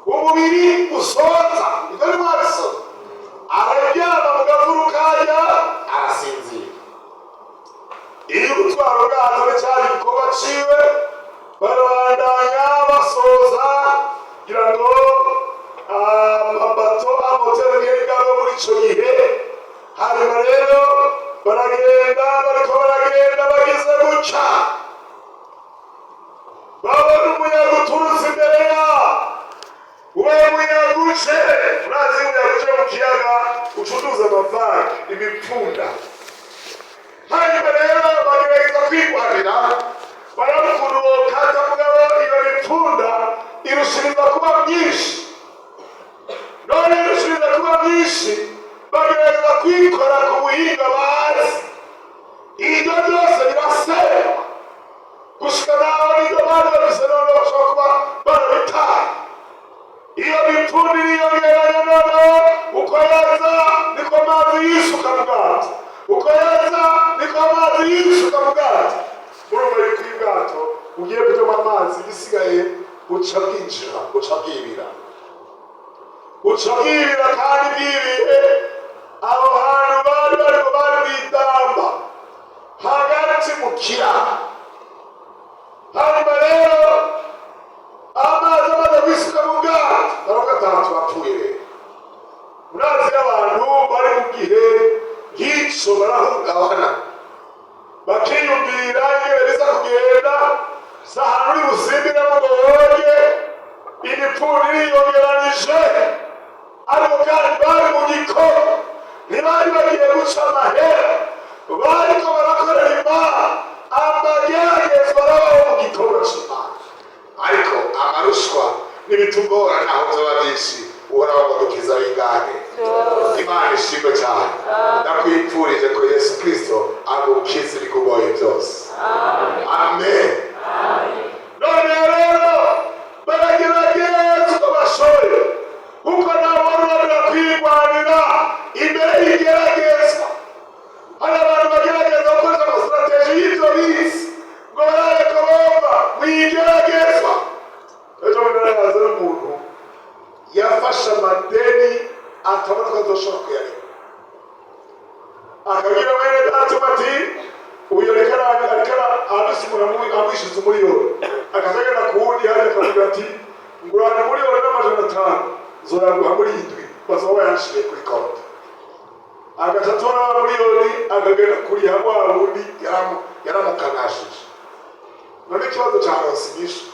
S1: Umubiri usonza. Ibyo ni mwabisoma. Araryama mu gafuruka arasinzira. Iyo gutwara ubwato n'icyari igikorwa ciwe barabandanya basoza kugira ngo amabato amoteri n'ingabo muri ico gihe. Hanyuma rero baragenda bageze guca babona umuyaga uturutse imbere yabo. Ubaye umuyaga uje, urazi umuyaga uje mu kiyaga ucuduza amavage imipfunda. Hanyuma rero bagerageza kwigwanira baramukuruka mugabo iyo mipfunda irushiriza kuba myinshi. None irushiriza kuba myinshi bagerageza kwikora ku buhinga bazi. Ibyo byose birasenywa gushika naho n'ibyo bari babise none bashobora kuba barabitaye. Iyo mipfunda iriyongeranya noneho uko yaza niko amazi yisuka mu bwato, uko yaza niko amazi yisuka mu bwato. Murumva yuko iyo ubwato ugiye kujyamo amazi bisigaye buca bwinjira, buca bwibira kandi bwibiye aho hantu bari mw'idamba hagati mu kiyaga. Hanyuma rero amazi amaze kwisuka mu bwato baravuga ati turapfuye rero. Murazi abantu bari mu gihe nk'icyo barahungabana bakiyumvira ingene biza kugenda. Si ahantu uri busimbire ngo woge imipfunda iriyongeranije ariko kandi bari mu gikorwa ntibari bagiye guca amahera bariko barakorera Imana. Amageragezwa arabaho mu gikorwa c'Imana ariko amarushwa n'ibitugora naho vyoba vyinshi uhora wabadukiza bingahe. Imana ishimwe cyane. Ndakwipfurije ko Yesu Kristo agukiza ibikugoye byose. Amen. None rero baragerageza uko bashoboye kuko nabo barabona kwirwanira imbere y'igeragezwa. Hari abantu bagerageza gukoresha amasitrategi y'ibyo bize ngo barareka bomba mu igeragezwa. Ejo bundi naraza n'umuntu yafashe amadeni atabona ko azoshobora kuyareka, akabwira mwene data ati uyu ariko amwishyuza umuriyoni, akazagenda ku wundi hajya akavuga ati ngurana umuriyoni n'500 zoraguha muri indwi bazaba bayanshiye kuri konti. Agaca atora miliyoni akagenda kuriha wa wundi yaramukanashije. None ikibazo cyaronse inyishu,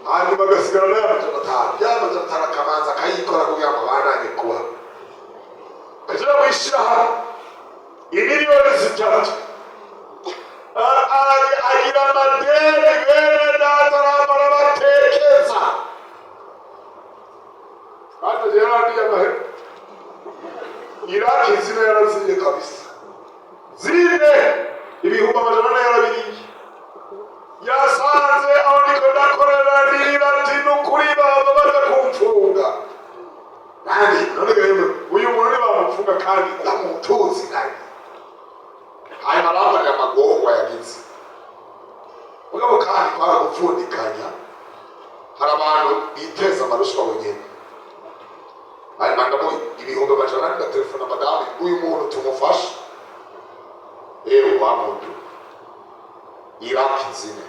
S1: hanyuma agasigara n'500 akabanza akayikora kugira ngo abananye kuba akajya mwishyira hamwe imiliyoni 3. agira amadeni bene data aramara batekeza kandi rero ariya mahera Iraki zine yaraziye kabisa, zine ibihumbi 100 yarabiriye. Yasanze aho niko ndakorera nira ati nukuri baba baza kumfunga kandi none rero uyu muntu bamufunga kandi ndamutuzi naye. Hanyuma arabona amagorwa yagize mugabo kandi kwara gupfundikanya. Hari abantu biteza amarushwa wenyine, hanyuma ndamu ibihumbi 100 na telefone madamu uyu muntu tumufasha. Wa muntu Iraki zine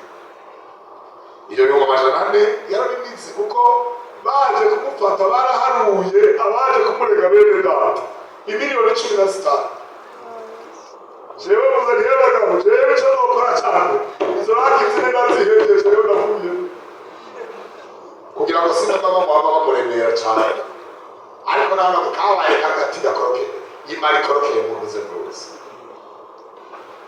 S1: iyo bihumbi 100 yarabimize kuko baje kumufata baraharuye abaje kumurega bene data imiliyoni 15. Jewe muze rero bagabo jewe cyo nokora cyane izo Iraki zine nazihebye jewe ndavuye kugira ngo sinaba bamuremera cyane, ariko ntabwo kabaye hagati gakoroke y'imari koroke mu buze bwose.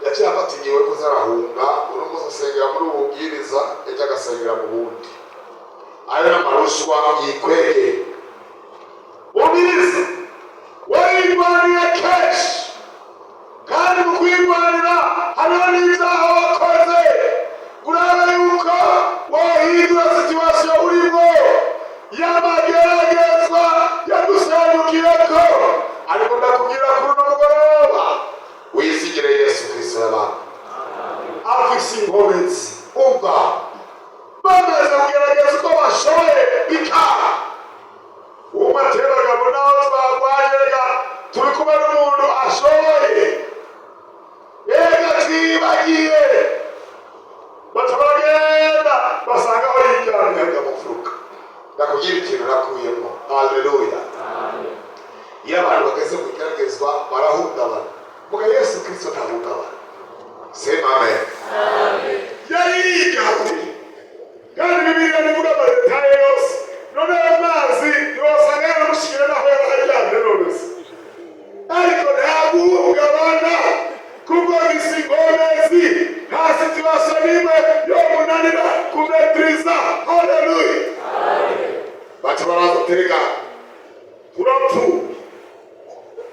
S1: Yaciye afatiwe kuzarahunga urumuze asengera muri ububwiriza yajya agasengera mu bundi. Ayo n'amarushwa yikwege ubwiriza wayirwaniye kenshi kandi mu kwirwanira hariho n'ibyaha wakoze. Uraba yuko wahindura situwasiyo urimo y'amageragezwa yagusangukiyeko, ariko ndakubwira kuri uno mugoroba wisigire Yesu Kristo y'abantu afise inkomezi. Umva bamaze kugerageza uko bashoboye bikanga. Umateraga naho twagwanyega turi kumwe n'umuntu ashoboye twibagiye batabagenda basanga aho yijyanye hajya mufuruka. Ndakubwira ikintu nakuyemo. Haleluya. Iyo abantu bageze mu igeragezwa barahungabana, muga Yesu Kristo ntahungabana. Sema amen. Yari yigahuye kandi Bibiliya ivuga amadetaye yose. None amazi yosanga yaramushikira naho yarahajyanye none se, ariko ntaguhungabana kuko isingomezi nta situwasiyo n'imwe yo munanira kumetriza. Haleluya. Baca baraza terega urapfu.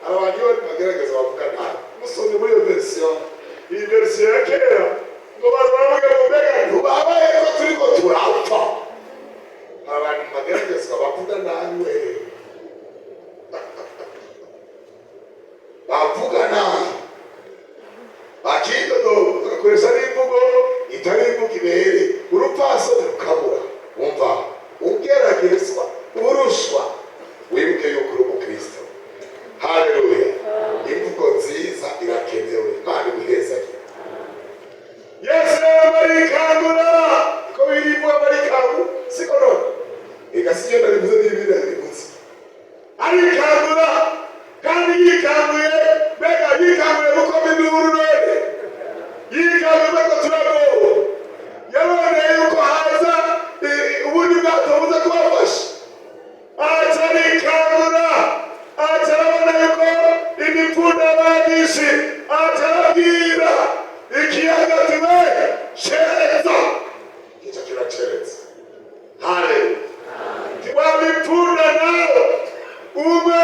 S1: Abantu iyo bagerageza bavuga nabi musomye muri iyo versiyo, iyi versiyo ya kera ngo baravuga ngo mbega ntubabaye ko turiko turapfa. Abantu bageragezwa bavuga nabi we bavuga nabi bakidodo bagakoresha n'imvugo itari imvugo ibere. Urupfasoni rukabura. Wumva ugeragezwa urushwa wibuke yuko uri umukristo. Haleluya. Imvugo nziza irakenewe. Imana imuhezanye. Yesu barikangura ko birivuga barikangura siko none igasiyo ndarivuze n'ibindi bivuze arikangura kandi yikanguye. Mbega yikanguye kuko binduru none yikanguye ko turago yaboneye yuko haza ubundi bwato buza kubafasha. Atarikangura atarabona yuko imipfunda bagishi atarabwira ikiyaga tiwe shereza icyo kiracereza. Haleluya. Tiwa mipfunda nao umwe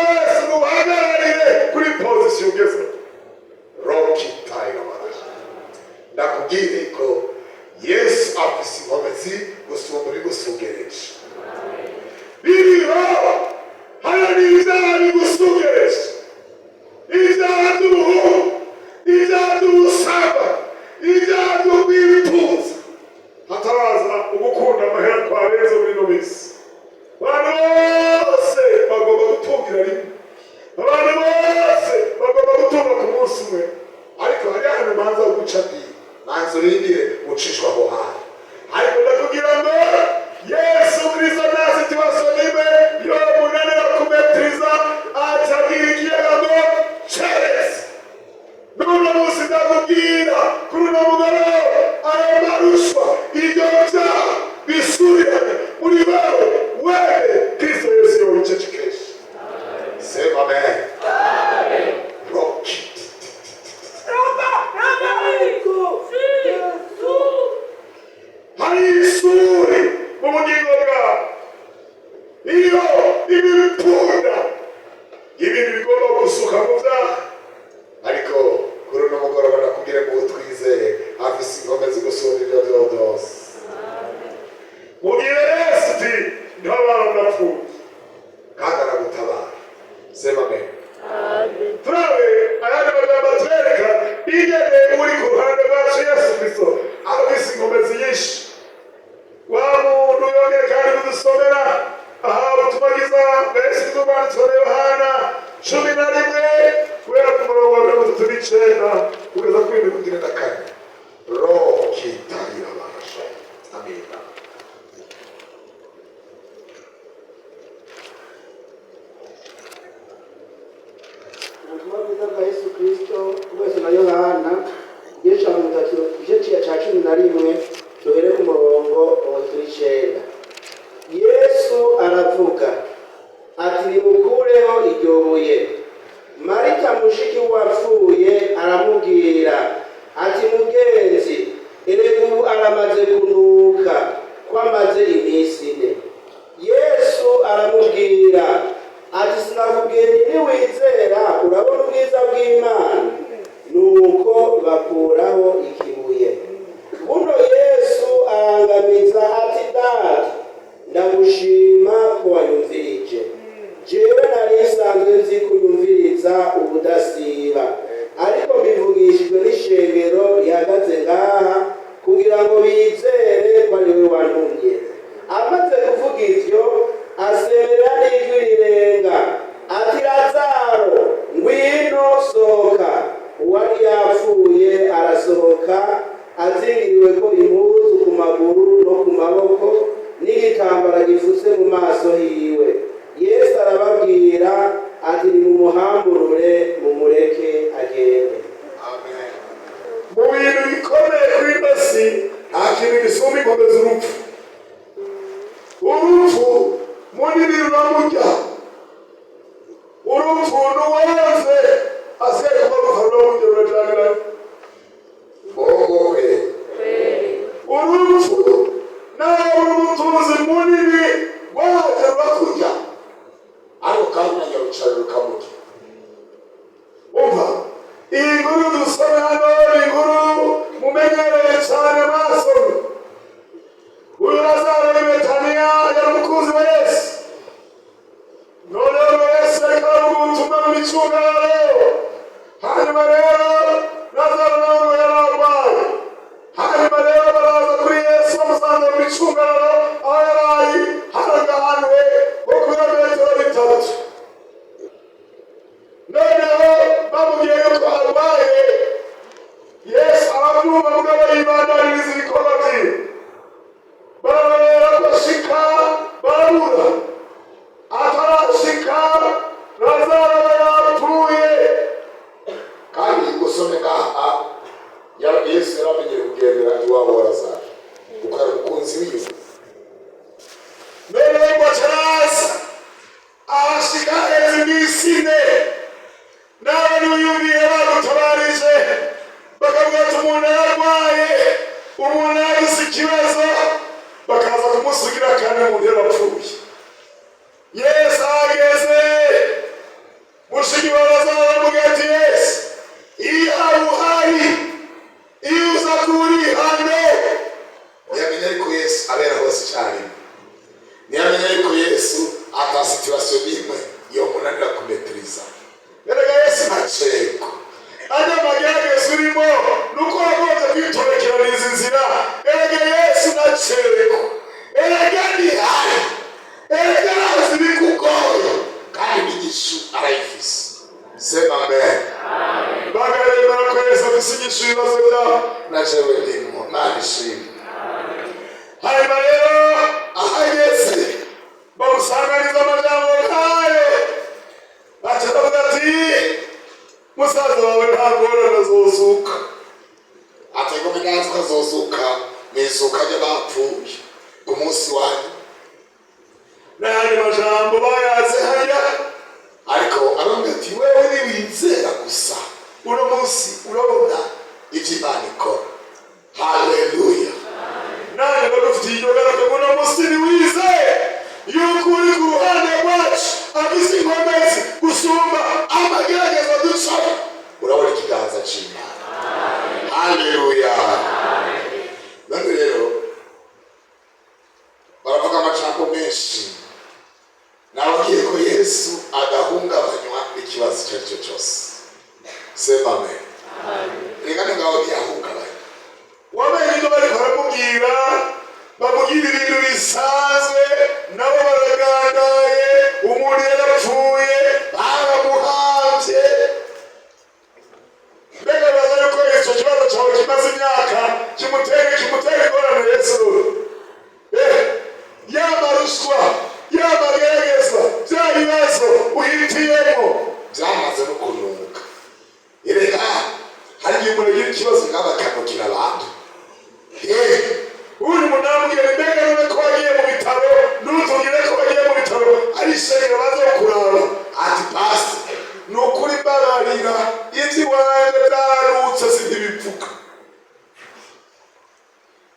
S3: mugabo aya marushwa ibyo byaha bisubirane muri wewe wewe Kristo Yesu yawicecekesha. Sema amen. Rock. Hari isuri mu bugingo bwawe iyo ibipunda ibintu bigomba gusuka mu byaha, ariko kuri uno mugoroba nakubwire ngo twizere afise inkomezi gusumba ibyo byose. Mubwire Yesu uti ntabara ndapfuye kandi aragutabara. Sema amen. Turabe ayandi magambo atwereka ingene uri ku ruhande rwacu Yesu Kristo afise inkomezi nyinshi. Wa muntu yongeye kandi kudusomera aha ubutumagiza mbese tw'umwanditsi wa Yohana 11 guhera ku murongo wa 39 kugeza kuri 44. Roho kitarira abasha. Amina.
S2: Ubutumwa bwiza bwa Yesu Kristo bwose na Yohana igice cya 11 duhere ku murongo wa 9. Yesu aravuga ati nimukureho iryo buye. Marita mushiki wapfuye aramubwira ati mugenzi, erega ubu aramaze kunuka ko amaze iminsi 4. Yesu aramubwira ati sinakubwiye niwizera urabona ubwiza bw'Imana. Nuko bakuraho ikibuye. Buno Yesu arangamiza ati Data, ndagushima ko wanyumvirije. Jewe nari nsanzwe nzi kunyumviriza ubudasiba, ariko mbivugishijwe n'ishengero rihagaze ngaha kugira ngo bizere ko ari we wantumye. Amaze kuvuga ivyo asemera n'ijwi rirenga ati Lazaro, ngwino sohoka. Uwari yapfuye arasohoka azingiriwe ko impuzu ku maguru no ku maboko n'igitambara gifutse mu maso hiwe. Yesu arababwira ati nimumuhamburure mumureke agende.
S3: Amen. Mu bintu bikomeye kuri basi nta kintu gisumba inkomezi urupfu. Urupfu munini ruramurya. Urupfu nuwanze asigaye kuba rufarura buryo rurajanira bongo kwe. Urupfu nawe urumutunzi munini waje rurakurya, ariko kandi nyarucara rukamurya. Umva iyi nkuru dusome hano ni inkuru mumenyereye cyane maso. Uyu Lazaro w'i Betaniya yari umukunzi wa Yesu. Noneho Yesu ariko aravuga ubutumwa mu micungararo. Hanyuma rero Lazaro nawe yari arwaye. Hanyuma rero baraza kuri Yesu bamusanze mu micungararo aho yari ari haragahanwe nko ku birometero 3. Noneho bamubwiye yuko arwaye, Yesu arabyumva mugabo yibandaniriza ibikorwa byiwe. Barabera bashika barabura. Atarashika Lazaro yapfuye. Kandi usome ngaha Yesu yaramenye kugendera iwabo wa Lazaro kuko ari umukunzi wiwe. Mbere yuko ataraza ahashika iminsi 4 nawe n'uyumviye bagutabarije bakavuga ati umuntu yarwaye, umuntu yagize ikibazo, bakaza kumusugira kandi umuntu yarapfuye. Yesu ageze mushiki wa Lazaro aramubwira ati Yesu, iyo uhari, iyo uza kuri hano. Ntiyamenya yuko Yesu abera hose cyane. Ntiyamenya yuko Yesu ata situation n'imwe yo munanira kumetriza. Erega Yesu ntaceko. Anya magerageza urimo nuko wagombye kwitorekeraniza inzira. Erega Yesu ntaceko. Erega ni hari. Erega azi bikugoye kandi imigisha arayifise. Sema amen. Bagaremera ko Yesu afise ibibazo byabo na jewe ndimo nabishimye. Hanyuma rero ahageze bamusanganiza amajambo nk'ayo. Ati musaza wawe nta ngorane azozuka. Ati
S1: atego minazwa zozuka mizuka y'abapfuye ku munsi wanyu
S3: n'ayandi majambo bayaze hariya
S1: ariko arambwira ati wewe niwizera gusa uno munsi urabona ivyo Imana ikora. Haleluya.
S3: nanjye bagufitiye iryo garuka uno munsi niwizeye yuko uri ku ruhande rwacu afise inkomezi gusumba
S1: amagerageza ducamo urabona ikiganza c'Imana. Haleluya. None rero baravuga amajambo menshi nababwiye ko Yesu adahungabanywa n'ikibazo icyo ari cyo cyose. Sema amen. Reka ngaho ntiyahungabanya.
S3: wamenye ibyo bariko baramubwira bamubwira ibintu bisanzwe nabo baragandaye umuntu yarapfuye
S1: Baramuhamvye.
S3: mbega baza yuko icyo kibazo cyawe kimaze imyaka kimutera ingorane Yesu yaba ruswa yaba geragezwa bya bibazo uhitiyemo
S1: Byamaze no kunuka. Erega hari igihe umuntu agira ikibazo nk'abakanukira abantu.
S3: uri munambwira mbega none ko wagiye mu bitaro ntutubwire ko wagiye mu bitaro ari ishengero baza kuraba
S1: Ati pasi
S3: ni ukuri mbabarira iby'iwanjye byarutse si ntibipfuka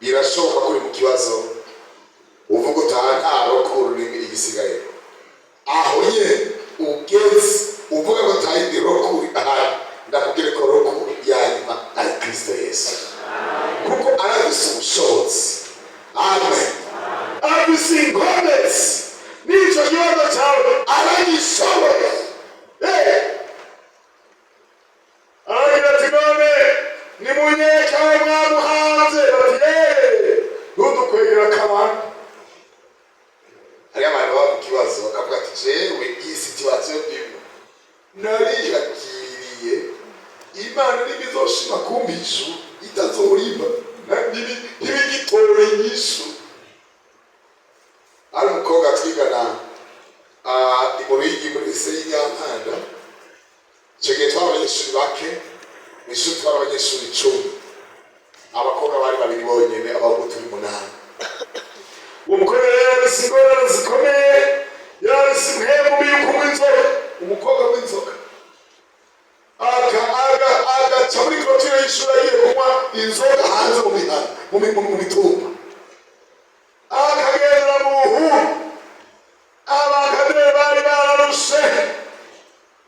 S1: birashoboka ko uri mu kibazo uvuga utaha nta rokuru n'imi igisigaye. Aho nye ugeze uvuga ngo utaha indi rokuru ahari ndakubwire ko rokuru yanyuma ari Kristo Yesu. Kuko arabise ubushobozi. Amen.
S3: abise inkomezi n'icyo kibazo cyawe
S1: Aragishoboye.
S3: aragira ati none ni munyeka mwamuhanze bati ntudukwegera akabanga
S1: Hariyo abantu baba mu kibazo bakavuga ati jewe iyi situwasiyo ndimo nariyakiriye Imana ntibizoshima kumpa ijuru itazorimba ntibigitora inyishu. Hari umukobwa twigana mu Ruyigi muri lise y'Inyankanda. Icyo gihe twari abanyeshuri bake mu ishuri twari abanyeshuri 10 abakobwa bari 2 bonyene abahungu turi 8.
S3: uwo mukobwa rero yabise ingorane zikomeye yabise impemu y'ukunywa inzoga
S1: Umukobwa w'inzoka
S3: agaca muri korotire y'ishuri agiye kunywa
S1: inzoga hanze mu mihana mu mitumba.
S3: akagendera mu buhuru abakadere bari bararushe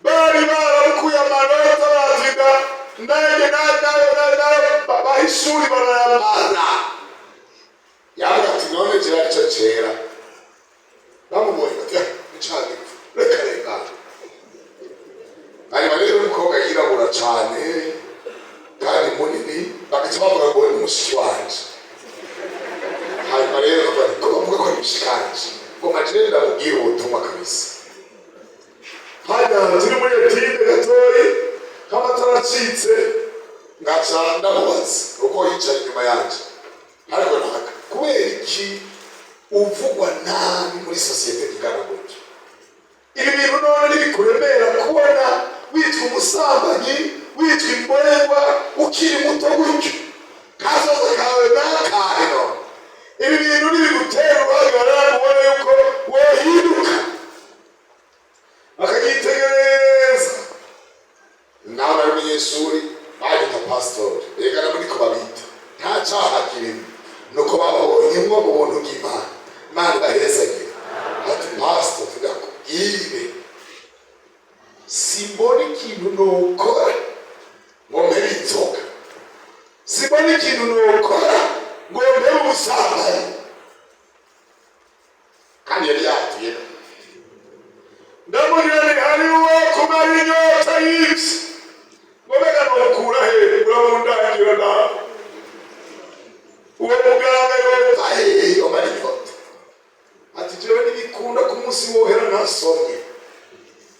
S3: bari barabukuye amanota batiga nanjye baha ishuri barayamara
S1: Yavuga ati none jira icyo kera bamubonye bati ncane reka reka. Hanyuma rero umukobwa yirabura cyane kandi munini bagaca bavuga ngo ni mushiki wanje. Hanyuma rero ko bavuga ko ari mushiki wanje ngo majire ndamubwira ubutumwa kabisa.
S3: hajya turi muri etide gatoyi nk'amatara acitse
S1: Ngaca ndamubaza uko yicaye inyuma yanjye ariko naka kubera iki uvugwa nabi muri sosiyete igana gutyo.
S3: ibi bintu none ntibikuremera kubona witwa umusambanyi witwa imborerwa ukiri muto gutyo
S1: Kazoza kawe nakahe none.
S3: ibi bintu ntibigutera uruhagarara ubona yuko wohinduka akagitegereza.
S1: Nawe ari umunyeshuri bagita pasitori regana muri ko babita nta cyaha kirimo nuko bababonyemo ubuntu bw'Imana. Imana ibahezagira ati pasitori tudakubwire simbona ikintu nokora ngo mpere inzoga, simbona ikintu nokora ngo mpere ubusambanyi. Kandi yari yatuye
S3: ndamubwira ni hari uwo kumara inyota y'ibyo ngo mbega nokura he urabundangira nawe uwo muganga
S1: ahehe omara inyota ati jewe ntibikunda ku munsi wohera nasomye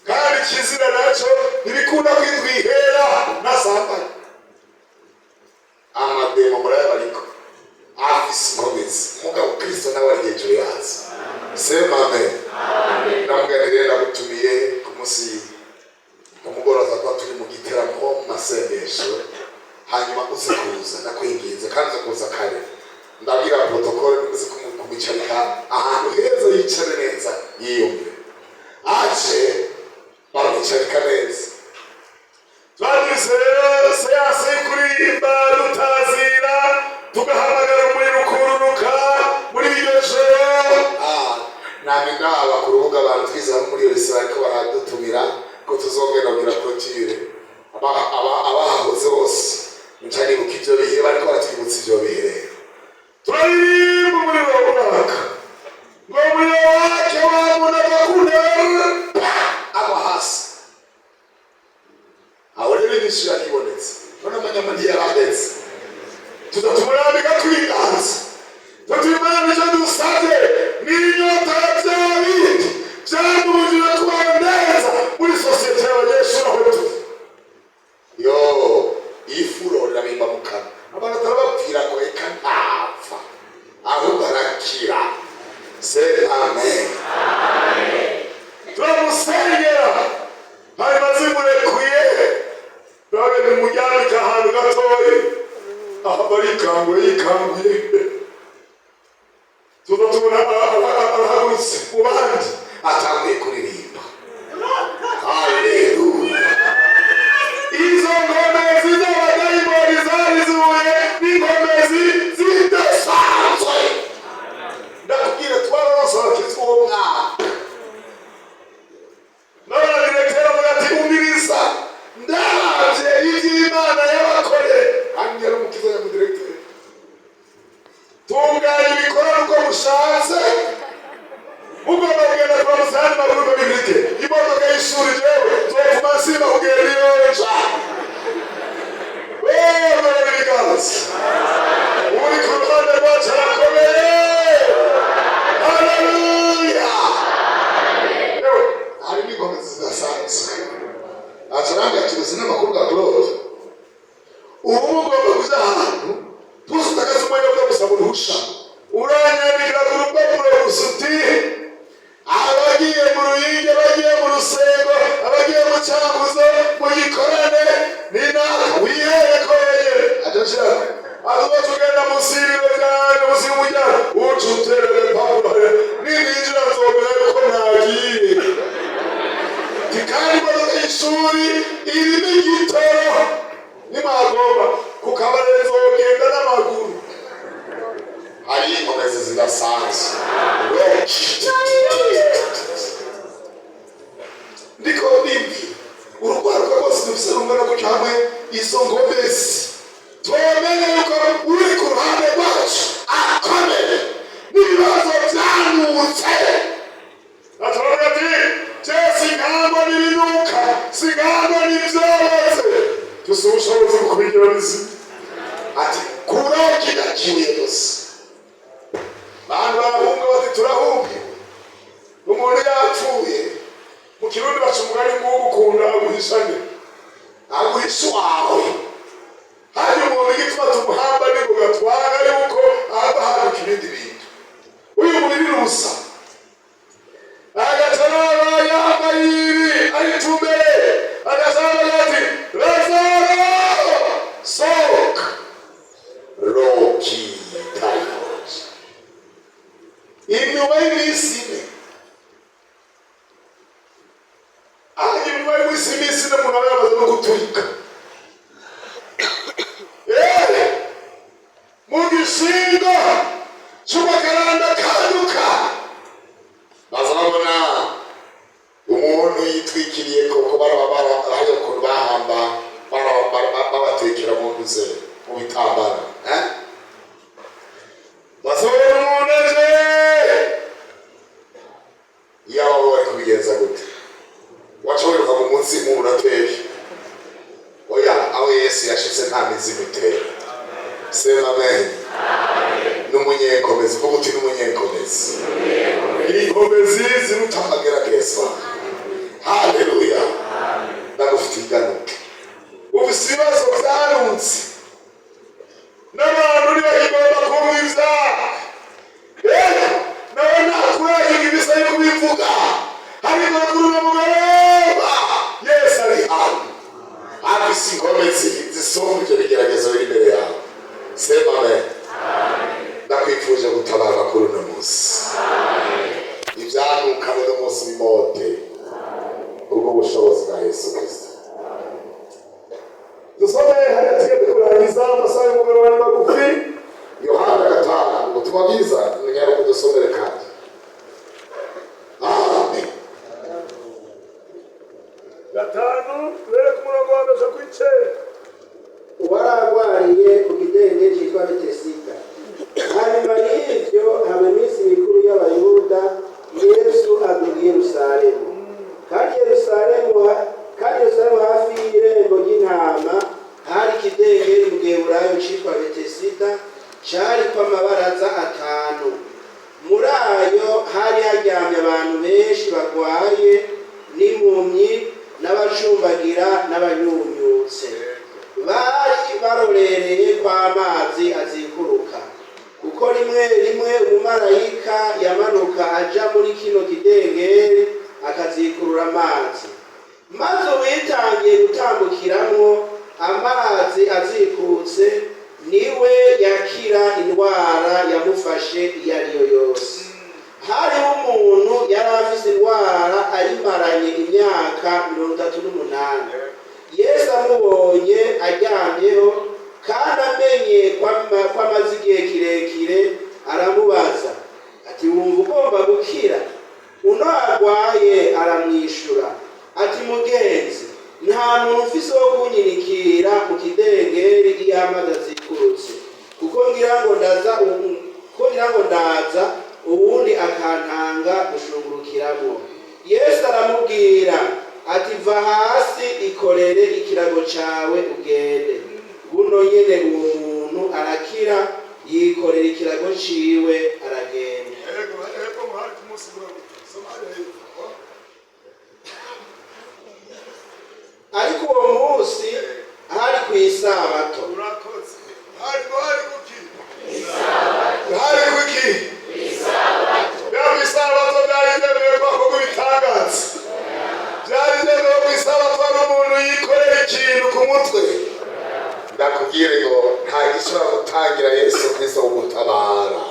S1: kandi ikizira nacyo ntibikunda kwitwihera nasambaye. Amademo muraya bariko afise inkomezi umugabo Kristo nawe ari hejuru yazo. Sema amen. Namuganire nagutumiye ku munsi umugoroza kwa turi mu giteramo mu masengesho hanyuma uze kuza ndakwinginze kandi uze kuza kare ndabwira protokole uze kumucarika ahantu heza yicare neza yiyumve aje bamwicarika neza twagize seanse kuririmba dutazira tugahamagara muri rukururuka muri iryo joro nami ndaba ku rubuga abantu twiza muri iyo resitora ariko baradutumira ko tuzongera kugira protire abahahoze bose ncanibuka ibyo bihe bariko baratwibutsa ibyo bihe rero turaririmba umuriro w'umwaka ngo umuriro wake wamunaga kunera agwa hasi aho rero inyishu yaribonetse none amanyama ntiyarandetse tuzatumurambika twiganza tutimana icyo dusabye n'inyota ya bya bindi byamubujije kubaho neza muri sosiyete y'abanyeshuri aho turi yo ifuro rirabimba mu kanwa abantu atarababwira ngo reka ntapfa ahubwo arakira se amen turamusengera hanyuma zimurekuye nawe nimujyanike ahantu gatoyi aha barikanguye yikanguye tuza tubona arahagurutse mu bandi atanguye kuririmba haleluya izo ngomezi z'abadayimoni zari zuye n'ingomezi zidasanzwe ndakubwira twararose abakristo uwo mwaka n'abadirekiteri bavuga ati umviriza ndabye iby'Imana yabakoreye kandi yari umukiza nyamudirekiteri tunganya ibikorwa uko mushatse mugomba kugenda kwa musani magurupe bibirike imodoka y'ishuri jewe zotuma nsiba kugenda iyonja mwere biganza uri ku ruhande rwacu arakomeye haleluya hari n'ingomezi zidasanzwe acaranga tuzi n'amakuru ga Claude ubu mugomba kuja ahantu tuzi utakaza umwanya bwo gusaba uruhusha uranyandikira ku rupapuro gusa uti abagiye mu Ruyinge abagiye mu Rusengo abagiye mu Cyanguzo mu Gikorane nina wihere ko yegere adashaka azuba tugenda munsi y'ibiro byanjye munsi y'umujyana uca uterere pawulo ninjira nzobera yuko mwagiye kandi imodoka y'ishuri irimo igitoro nimwagomba ku kabare nzogenda n'amaguru hari inkomezi zidasanzwe ndiko ndimbi urugwaruka rwose dufise rungana gutyo hamwe izo ngomezi tumenye yuko uri ku ruhande rwacu akomeye n'ibibazo byanutse ataravuga ati singamba n'ibinuka singamba n'ibyoroze tuzi ubushobozi bwo kubigira bizima ati kuraho kidakiye gusa abantu barahunga bati turahunge umuntu yapfuye mu kirundi baca umugani ngubu ukunda aguhishane aguhisha uwawe hari umuntu igituma tumuhamba n'ingoga twanga yuko ahaba hanuka ibindi bintu uyu mubiri n'ubusa agataraba yambaye ibi aritumbere agasaba ati Lazaro sohoka roki tayos inyuma y'iminsi ine inyuma y'iminsi ine umuntu aba yamaze no guturika mu gishinga cy'umakaranda kaduka bazabona umuntu yitwikiriye koko hari ukuntu bahamba babatekera mu ntuze mu bitambara bazabona umuntu aje yaba bari kubigenza gute wacobereka mu munsi umuntu ateye oya aho Yesu yashitse nta mizigo itera sema amen n'umunyenkomezi kuko uti n'umunyenkomezi inkomezi ziruta amagerageza haleluya ndagufitiye iganuke ufise ibibazo byanutse n'abantu ntibagomba kumwiza nawe nakuraje ibisa yo kubivuga hari makuru n'umugoroba Yesu ari hano afise inkomezi zisumba ivyo bigeragezo biri imbere yawe. Sema amen. Ndakwifuje gutabarwa kuri uno munsi. Ivyanuka uno munsi bimote ubwo bushobozi bwa Yesu Kristo.
S3: Dusome hagati yo kurangiza amasaha y'umugoroba magufi.
S1: Yohana 5 ubutumwa bwiza nyari kudusomera kandi. Amen.
S3: 5 rero ku murongo wa 9.
S2: uwaragwariye ku kidenge cyitwa Betesida. Hanyuma y'ibyo haba iminsi mikuru y'Abayuda, Yesu aduga i Yerusalemu. Kandi Yerusalemu hafi y'irembo ry'intama hari ikidengeri mu Giheburayo cyitwa Betesida, cyariko amabaraza 5. Muri ayo hari haryamye abantu benshi bagwaye n'impumyi n'abacumbagira n'abanyunyutse. Bari barorereye kw'amazi azikuruka, kuko rimwe rimwe umumarayika yamanuka aja muri kino kidengeri akazikurura amazi, maze uwitangiye gutambukiramwo amazi azikutse niwe yakira indwara yamufashe iyo ariyo yose. Hariho umuntu yari afise indwara ayimaranye imyaka 38. Yesu amubonye aryamyeho kandi amenye ko amaze igihe kirekire, aramubaza ati wumva ugomba gukira? Uno arwaye aramwishura ati mugenzi, nta muntu ufise wo kunyinikira mu kidengeri iyo amazi azikurutse, kuko ngira ngo ndaza ubundi akantanga gushungurukiramo. Yesu aramubwira ati va hasi, ikorere ikirago cawe ugende. Buno nyene uwo muntu arakira, yikorera ikirago ciwe aragenda. Ariko uwo munsi hari kw'isabato.
S3: Hari kuki? Isabato byari byemewe ko bitangaza. Byari byemewe ko isabato n'umuntu yikorera ikintu ku mutwe.
S1: Ndakubwire ngo nta gishobora gutangira Yesu Kristo umutabara.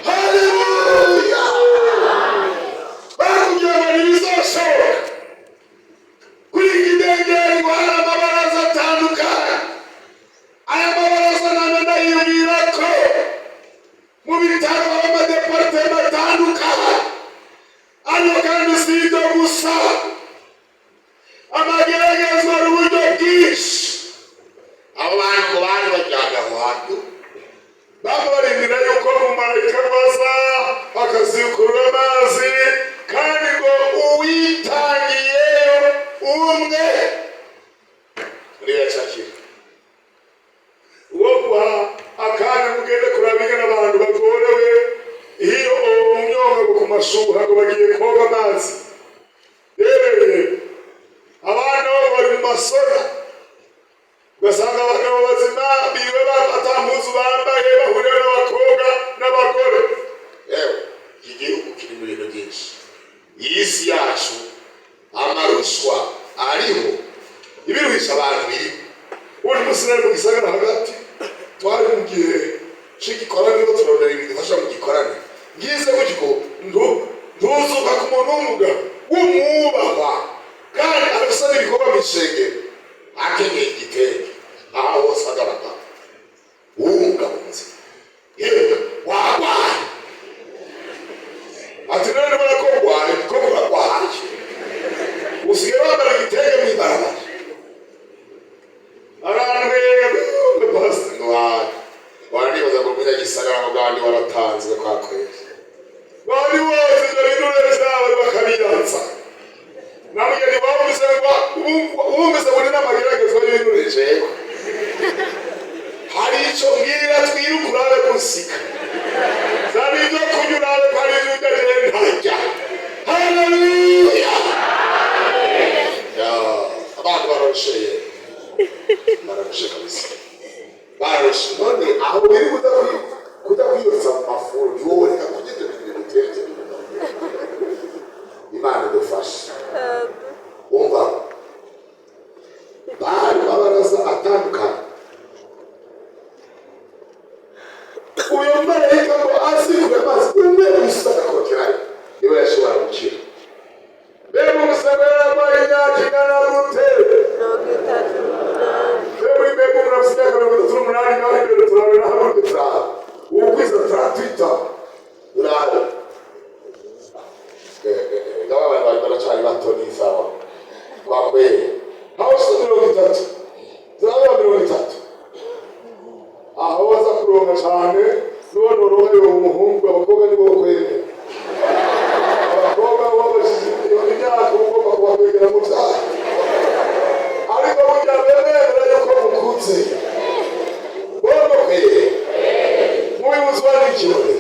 S3: Haleluya! Bakubwira ngo ntibizoshoboka. Kuri kidengeri ngo hari amabaraza atandukanye. Aya mabaraza nanone yibwira ko mu bitaro amadepartema atandukanye. Ariko kandi si ibyo gusa, amageragezwa n'uburyo bwinshi.
S1: Abo bantu bari bajyana aho hantu
S3: Babarindira yuko umumarayika aza akazikurura amazi, kandi ngo uwitangiye umwe
S1: uriyacakira.
S3: uwo guha akanya mugende kurabinga n'abantu bagorewe iyo mu myonga ku mashuha ngo bagiye koga amazi. Abana bo bari mu masora, ugasanga abagabo bazima biwe batampuzu bambaye bahurira n'abakobwa n'abagore.
S1: Igihugu kiri mu bintu byinshi. Iyi si yacu amarushwa ariho, ibiruhisha abantu biri.
S3: Uri musinari mu gisagara hagati, twari mu gihe cy'igikoraniro turondera ibintu bifasha mu gikorane. Ngize gutyo ntuzuka ku muntu w'umugabo w'umwubahwa kandi arasa n'ibikorwa mu ishengero,
S1: akenyeye igitenge aho hose agaragara. Umugabo muzima wagwaye
S3: ati none barakogwaye ko kuragwaye usigaye wambara igitenge mu ibarabara. Abantu
S1: pastor wanibaza ngo muri gisagara ngo bandi waratanzwe kwa kwezi.
S3: bari bose ibyo binure byabo bakabiyanza. Namugeni wumvise muri n'amageragezwa y'ibinure
S1: Jewe hari icyo mbwira twirukurabe gusika.
S3: zari ibyo kunyurabe ko ari ibyo ugagenda ntajya.
S1: Haleluya! Abantu barosheye kabisa. Baroshe none aho biri kudakwiyotsa mu mafuru wowe reka kugenda ibintu bitetse. Imana idufashe. Umva bari
S3: bose bongo kwere mubibuzi wandikirore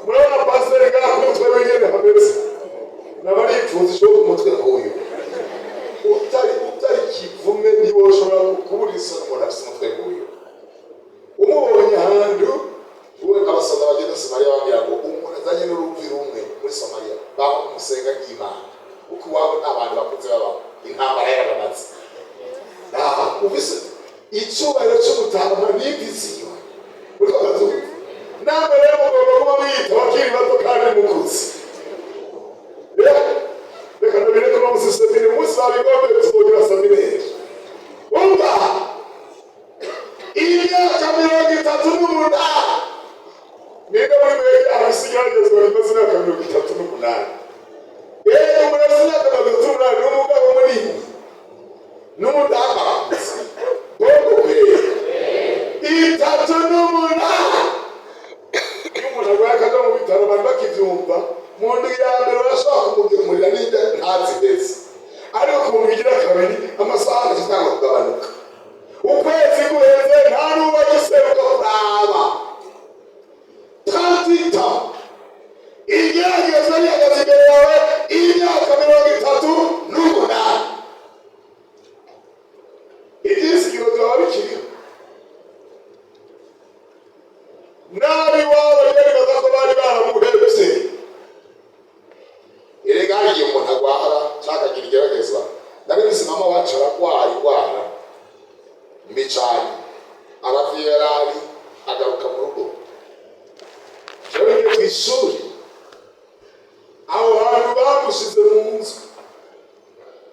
S3: murabona pasiteri ngaho umutwe wenyene hameze n'abarifuza cyo umutwe nk'uyu utari kivume ntiwoshobora kuburisa umuntu afite umutwe nk'uyu umubonye ahantu uwe abasanga bagenda Samariya bambwira ngo umuntu azanye n'urumvi rumwe muri Samariya bakumusenga nk'Imana kuko iwabo nta bantu bakunze babaho intambara yarabamaze ubise icyubahiro cy'ubutama n'imbiziyo uriko bazuba namwe rero mugomba kuba mwita bakiri bato kandi mukuze reka ndabire ko bamusisemire umunsi babigombe tuzogira Samineri umva imyaka 38 ninde muri mwege abisigaragezwa bimaze imyaka 38 umurezi imyaka 38 n'umugabo munini n'umudama bongo kwere 38 umuntu arwaye akaja mu bitaro abantu bakivyumva mu ndwi ya mbere barashobora kumugemurira n'inda ntaziheze ariko ku muntu igira kabiri amasaha agitanga kugabanuka ukwezi guheze nta n'uba giseruka kuraba 30 igerageza rihagaze imbere yawe imyaka 38 ibyizigiro byaba bikiriho nabi waba yaribaza ko bari baramuhebye erega hagiye umuntu agwara cyakagira igeragezwa ndabizi mama wacu aragwara mbi cyane araviyerari agaruka mu rugo cyari ku ishuri aho hantu bamushize mu nzu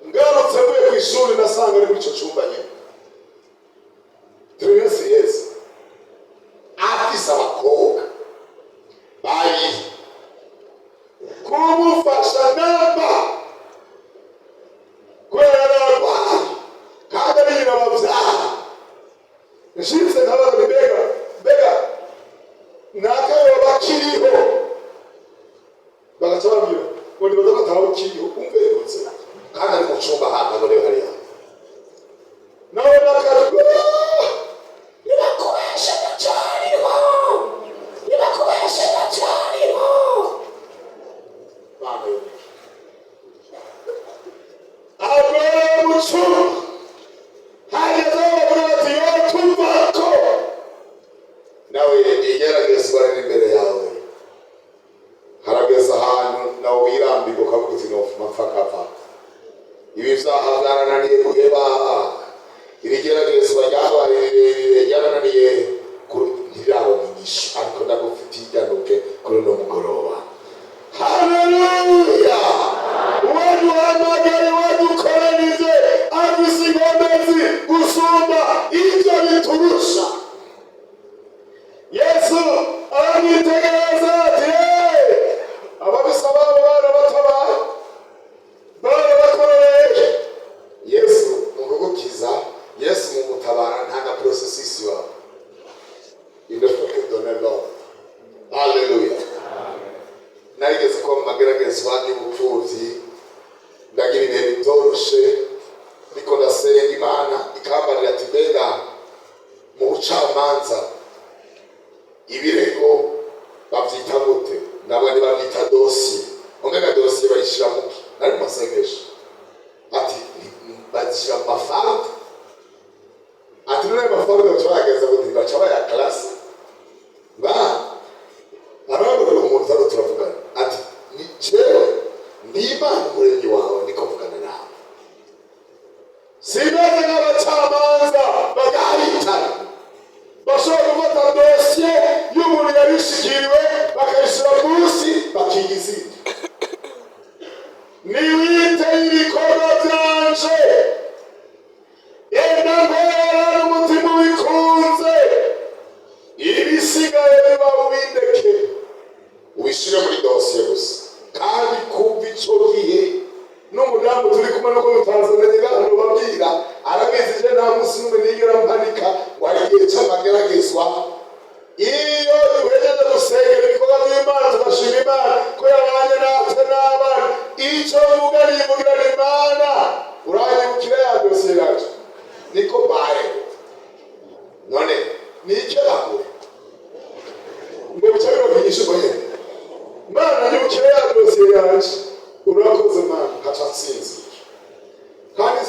S3: ngarutse mvuye ku ishuri nasanga ari muri icyo cyumba nyine yes afise abakobwa babiri kumufasha namba kubera ararwaye kandi ari nyina babyara nshitse nkabaza mbega nakayo bakiriho bagaca bambwira ngo nibaza ko ataba ukiriho umve yose kandi ari mu cumba ahantu ngo rero hariya nawe nakarwa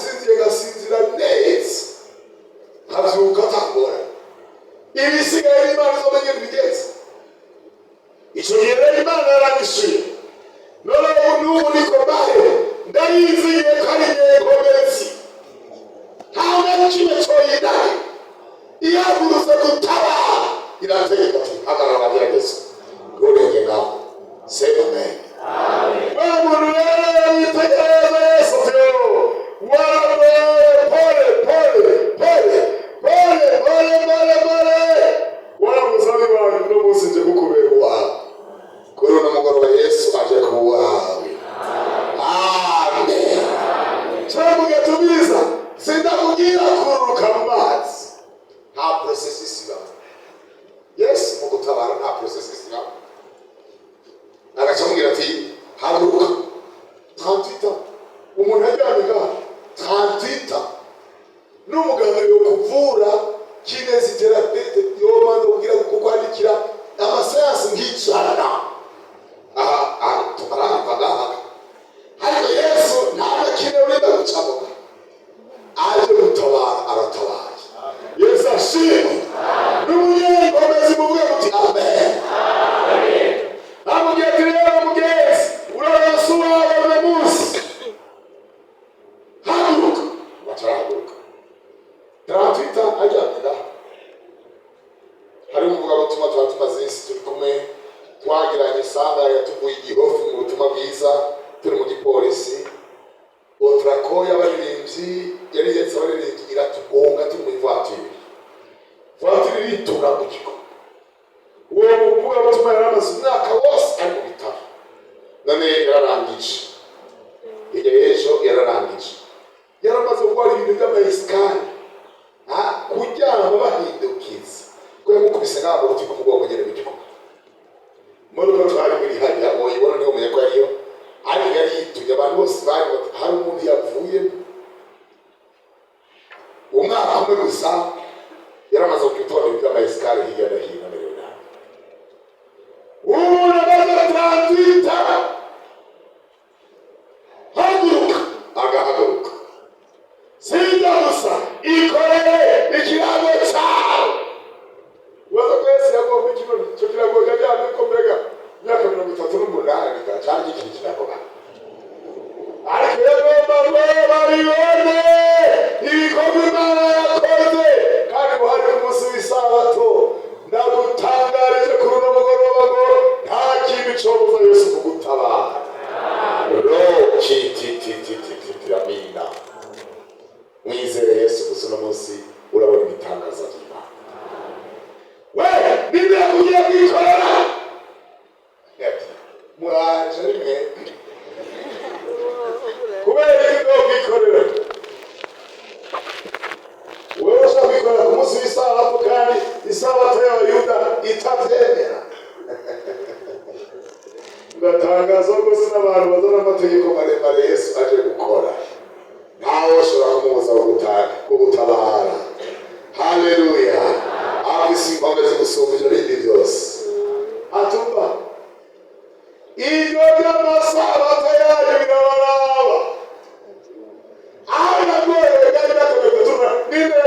S1: nabisinziye gasinzira neza nkavyuka atangora ibisigaye n'Imana izomenya ibigenza. Ico gihe rero Imana yaranyishuye noneho n'ubu niko mbaye ndayiziye ko ari inkomezi ntawe kimwe coyidari iyagurutse gutaba irategeka ati hagarara bagerageza urenge ngaho sema amen. Wa muntu rero yitegereza Yesu vyo warabe pole waramuzabi wanyu no munsi nje kukubera uwawe kuri uno mugoroba Yesu aje kuba uwawe. Amen. Turamugetubiza sindakubwira kururuka mu mazi nta process isibaho. Yesu mu gutabara nta process isibaho. Agacamubwira ati haguruka 38 umuntu ajyanye ngaha 38 n'umuganga yo kuvura kinesiterapete yomanza kugira kukwandikira amasayansi nk'icarana tumaranga ngaha ariko Yesu ntabakine urinda gucamuka aje gutabara aratabaye. Yesu ashimwe n'umunyenkomezi muvuge muti amen. Amubwira ati rero mugenzi uraronse uwawe uno munsi haguruka. Batarahaguruka 38 ajyanye ngaha. Hari umuvugabutumwa tuba tumaze isi turi kumwe twagiranye isanga yatuguye igihofu mu butumwa bwiza turi mu gipolisi otrako y'abaririmbyi yari yetse abaririmbyi iratugonga turi muri voiture iritura mu kigo. Uwo muvugabutumwa yari amaze umwaka wose ari mu bitaro none yararangije igihe ejo yararangije yaramaze gukora ibintu by'amayisikari kuryama bahindukiza ko yamukubise ntabwo uti ku mugongo nyene bitiko modoka twari muri hajya oyibona niho umenye ko ariyo ari yari yitumye abantu bose bari bati hari umuntu yavuye umwaka umwe gusa yaramaze kugitora ibintu by'amayisikari hirya no hino mbere nawe umuntu amaze transita haguruka agahaguruka sijya gusa ikorere ikirago cyawe waza kwese yagomba ikirori icyo kirago yajyanye ko mbega imyaka 38 cyari kikiri kirago ariko yagomba baribone ibikorwa Imana yakoze kandi buhari ku munsi w'isabato. Ndagutangarije kuri uno mugoroba ngo nta kintu cobuza Yesu kugutabara. Amina. Mwizere Yesu gusa uno munsi urabona ibitangaza by'Imana. We ninde yakugiye kwikorera muranje rimwe kubera ibyo kwikorera wewe ushaka kwikorera ku munsi w'isabato kandi isabato y'Abayuda itabyemera. Ngatangaza ko n'abantu bazana amategeko maremare Yesu aje gukora ntawe ushobora kumubuza kugutabara. Haleluya. Abisi mbameze gusumba ibyo bindi byose atumva ibyo by'amasabato yanyu birabaraba aho nagoye kandi nakomeye gutuma ninde